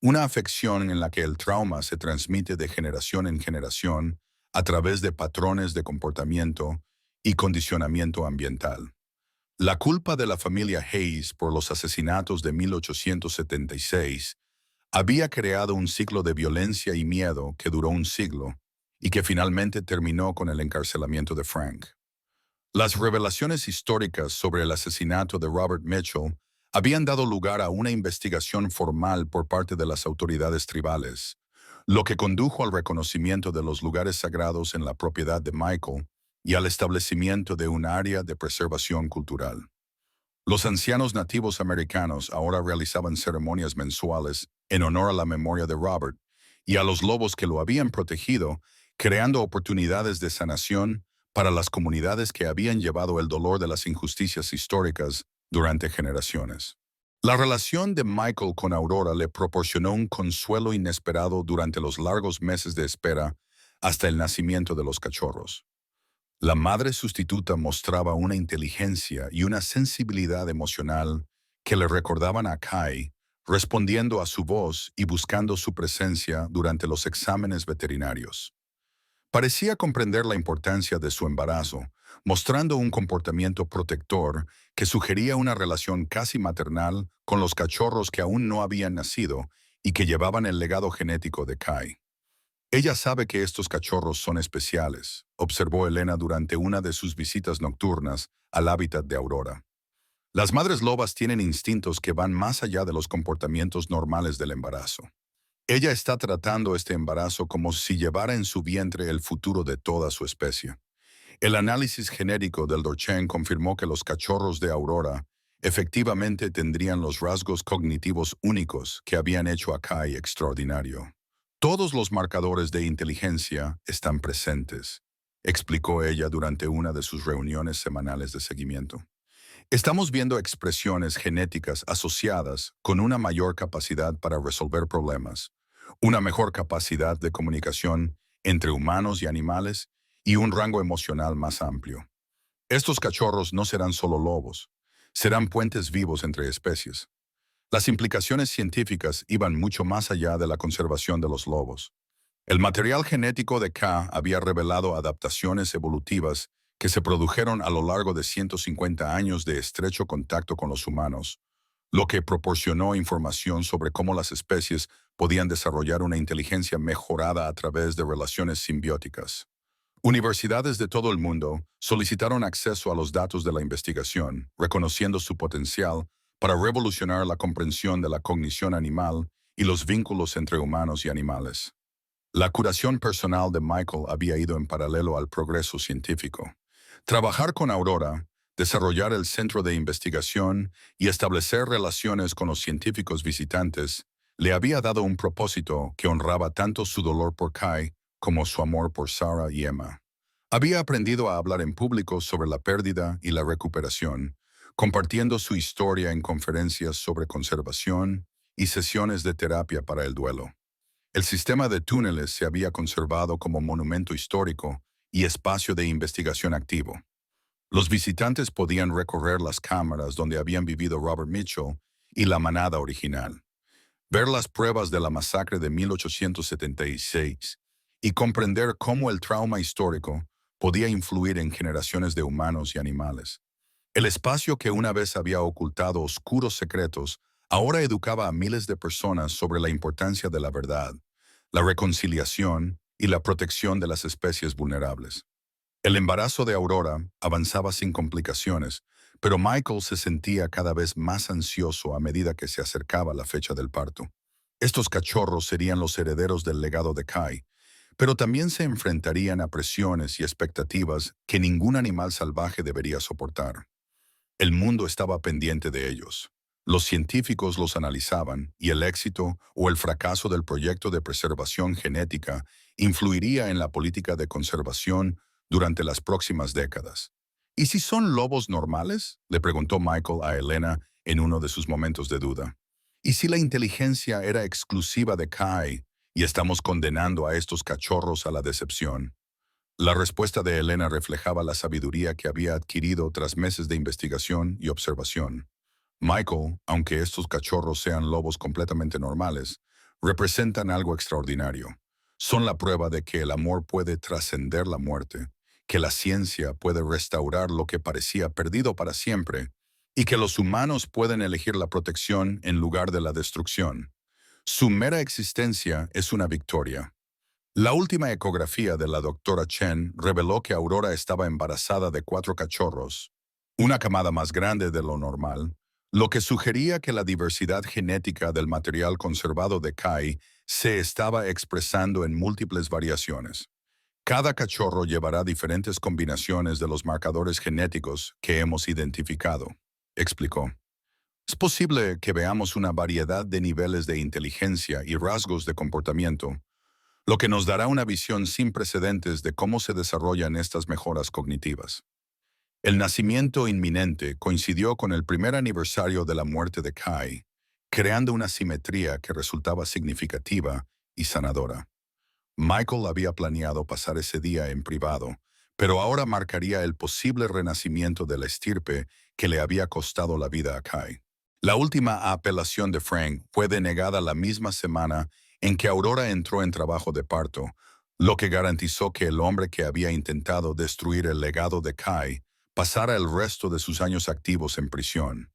una afección en la que el trauma se transmite de generación en generación a través de patrones de comportamiento y condicionamiento ambiental. La culpa de la familia Hayes por los asesinatos de 1876 había creado un ciclo de violencia y miedo que duró un siglo y que finalmente terminó con el encarcelamiento de Frank. Las revelaciones históricas sobre el asesinato de Robert Mitchell habían dado lugar a una investigación formal por parte de las autoridades tribales, lo que condujo al reconocimiento de los lugares sagrados en la propiedad de Michael y al establecimiento de un área de preservación cultural. Los ancianos nativos americanos ahora realizaban ceremonias mensuales en honor a la memoria de Robert y a los lobos que lo habían protegido, creando oportunidades de sanación para las comunidades que habían llevado el dolor de las injusticias históricas durante generaciones. La relación de Michael con Aurora le proporcionó un consuelo inesperado durante los largos meses de espera hasta el nacimiento de los cachorros. La madre sustituta mostraba una inteligencia y una sensibilidad emocional que le recordaban a Kai, respondiendo a su voz y buscando su presencia durante los exámenes veterinarios. Parecía comprender la importancia de su embarazo, mostrando un comportamiento protector que sugería una relación casi maternal con los cachorros que aún no habían nacido y que llevaban el legado genético de Kai. Ella sabe que estos cachorros son especiales, observó Elena durante una de sus visitas nocturnas al hábitat de Aurora. Las madres lobas tienen instintos que van más allá de los comportamientos normales del embarazo. Ella está tratando este embarazo como si llevara en su vientre el futuro de toda su especie. El análisis genético del Dorchen confirmó que los cachorros de Aurora efectivamente tendrían los rasgos cognitivos únicos que habían hecho a Kai extraordinario. Todos los marcadores de inteligencia están presentes, explicó ella durante una de sus reuniones semanales de seguimiento. Estamos viendo expresiones genéticas asociadas con una mayor capacidad para resolver problemas, una mejor capacidad de comunicación entre humanos y animales y un rango emocional más amplio. Estos cachorros no serán solo lobos, serán puentes vivos entre especies. Las implicaciones científicas iban mucho más allá de la conservación de los lobos. El material genético de K había revelado adaptaciones evolutivas que se produjeron a lo largo de 150 años de estrecho contacto con los humanos, lo que proporcionó información sobre cómo las especies podían desarrollar una inteligencia mejorada a través de relaciones simbióticas. Universidades de todo el mundo solicitaron acceso a los datos de la investigación, reconociendo su potencial para revolucionar la comprensión de la cognición animal y los vínculos entre humanos y animales. La curación personal de Michael había ido en paralelo al progreso científico. Trabajar con Aurora, desarrollar el centro de investigación y establecer relaciones con los científicos visitantes le había dado un propósito que honraba tanto su dolor por Kai como su amor por Sarah y Emma. Había aprendido a hablar en público sobre la pérdida y la recuperación, compartiendo su historia en conferencias sobre conservación y sesiones de terapia para el duelo. El sistema de túneles se había conservado como monumento histórico y espacio de investigación activo. Los visitantes podían recorrer las cámaras donde habían vivido Robert Mitchell y la manada original, ver las pruebas de la masacre de 1876 y comprender cómo el trauma histórico podía influir en generaciones de humanos y animales. El espacio que una vez había ocultado oscuros secretos ahora educaba a miles de personas sobre la importancia de la verdad, la reconciliación y la protección de las especies vulnerables. El embarazo de Aurora avanzaba sin complicaciones, pero Michael se sentía cada vez más ansioso a medida que se acercaba la fecha del parto. Estos cachorros serían los herederos del legado de Kai, pero también se enfrentarían a presiones y expectativas que ningún animal salvaje debería soportar. El mundo estaba pendiente de ellos. Los científicos los analizaban y el éxito o el fracaso del proyecto de preservación genética influiría en la política de conservación durante las próximas décadas. ¿Y si son lobos normales?, le preguntó Michael a Elena en uno de sus momentos de duda. ¿Y si la inteligencia era exclusiva de Kai y estamos condenando a estos cachorros a la decepción? La respuesta de Elena reflejaba la sabiduría que había adquirido tras meses de investigación y observación. Michael, aunque estos cachorros sean lobos completamente normales, representan algo extraordinario. Son la prueba de que el amor puede trascender la muerte, que la ciencia puede restaurar lo que parecía perdido para siempre, y que los humanos pueden elegir la protección en lugar de la destrucción. Su mera existencia es una victoria. La última ecografía de la doctora Chen reveló que Aurora estaba embarazada de 4 cachorros, una camada más grande de lo normal, lo que sugería que la diversidad genética del material conservado de Kai se estaba expresando en múltiples variaciones. Cada cachorro llevará diferentes combinaciones de los marcadores genéticos que hemos identificado, explicó. Es posible que veamos una variedad de niveles de inteligencia y rasgos de comportamiento, lo que nos dará una visión sin precedentes de cómo se desarrollan estas mejoras cognitivas. El nacimiento inminente coincidió con el primer aniversario de la muerte de Kai, creando una simetría que resultaba significativa y sanadora. Michael había planeado pasar ese día en privado, pero ahora marcaría el posible renacimiento de la estirpe que le había costado la vida a Kai. La última apelación de Frank fue denegada la misma semana en que Aurora entró en trabajo de parto, lo que garantizó que el hombre que había intentado destruir el legado de Kai pasara el resto de sus años activos en prisión.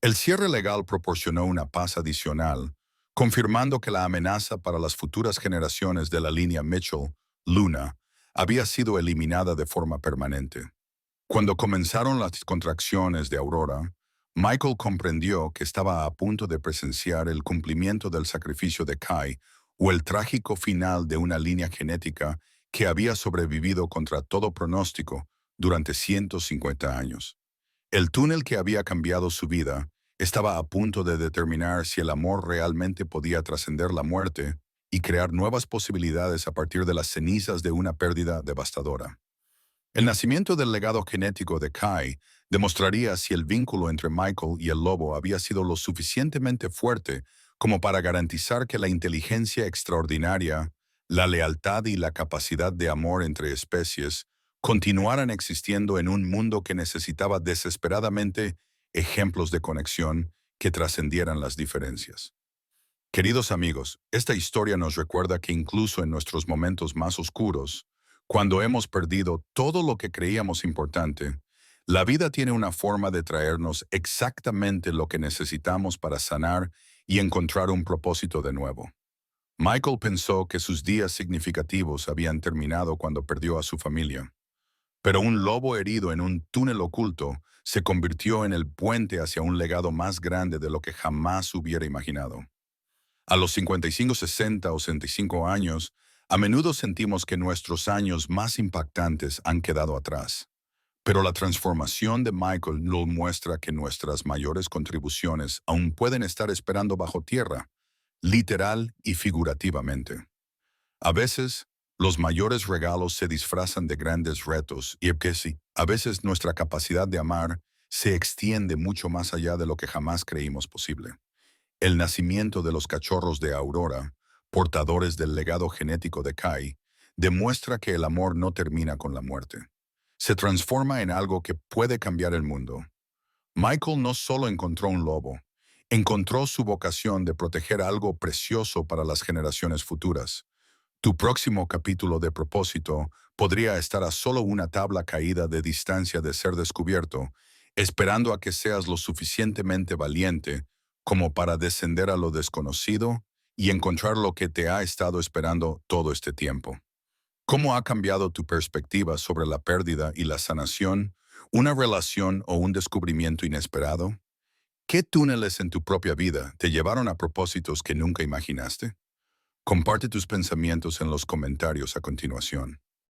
El cierre legal proporcionó una paz adicional, confirmando que la amenaza para las futuras generaciones de la línea Mitchell, Luna, había sido eliminada de forma permanente. Cuando comenzaron las contracciones de Aurora, Michael comprendió que estaba a punto de presenciar el cumplimiento del sacrificio de Kai o el trágico final de una línea genética que había sobrevivido contra todo pronóstico durante 150 años. El túnel que había cambiado su vida estaba a punto de determinar si el amor realmente podía trascender la muerte y crear nuevas posibilidades a partir de las cenizas de una pérdida devastadora. El nacimiento del legado genético de Kai demostraría si el vínculo entre Michael y el lobo había sido lo suficientemente fuerte como para garantizar que la inteligencia extraordinaria, la lealtad y la capacidad de amor entre especies continuaran existiendo en un mundo que necesitaba desesperadamente ejemplos de conexión que trascendieran las diferencias. Queridos amigos, esta historia nos recuerda que incluso en nuestros momentos más oscuros, cuando hemos perdido todo lo que creíamos importante, la vida tiene una forma de traernos exactamente lo que necesitamos para sanar y encontrar un propósito de nuevo. Michael pensó que sus días significativos habían terminado cuando perdió a su familia, pero un lobo herido en un túnel oculto se convirtió en el puente hacia un legado más grande de lo que jamás hubiera imaginado. A los 55, 60 o 65 años, a menudo sentimos que nuestros años más impactantes han quedado atrás. Pero la transformación de Michael nos muestra que nuestras mayores contribuciones aún pueden estar esperando bajo tierra, literal y figurativamente. A veces, Los mayores regalos se disfrazan de grandes retos y es que sí, a veces nuestra capacidad de amar se extiende mucho más allá de lo que jamás creímos posible. El nacimiento de los cachorros de Aurora, portadores del legado genético de Kai, demuestra que el amor no termina con la muerte. Se transforma en algo que puede cambiar el mundo. Michael no solo encontró un lobo, encontró su vocación de proteger algo precioso para las generaciones futuras. Tu próximo capítulo de propósito podría estar a solo una tabla caída de distancia de ser descubierto, esperando a que seas lo suficientemente valiente como para descender a lo desconocido y encontrar lo que te ha estado esperando todo este tiempo. ¿Cómo ha cambiado tu perspectiva sobre la pérdida y la sanación, una relación o un descubrimiento inesperado? ¿Qué túneles en tu propia vida te llevaron a propósitos que nunca imaginaste? Comparte tus pensamientos en los comentarios a continuación.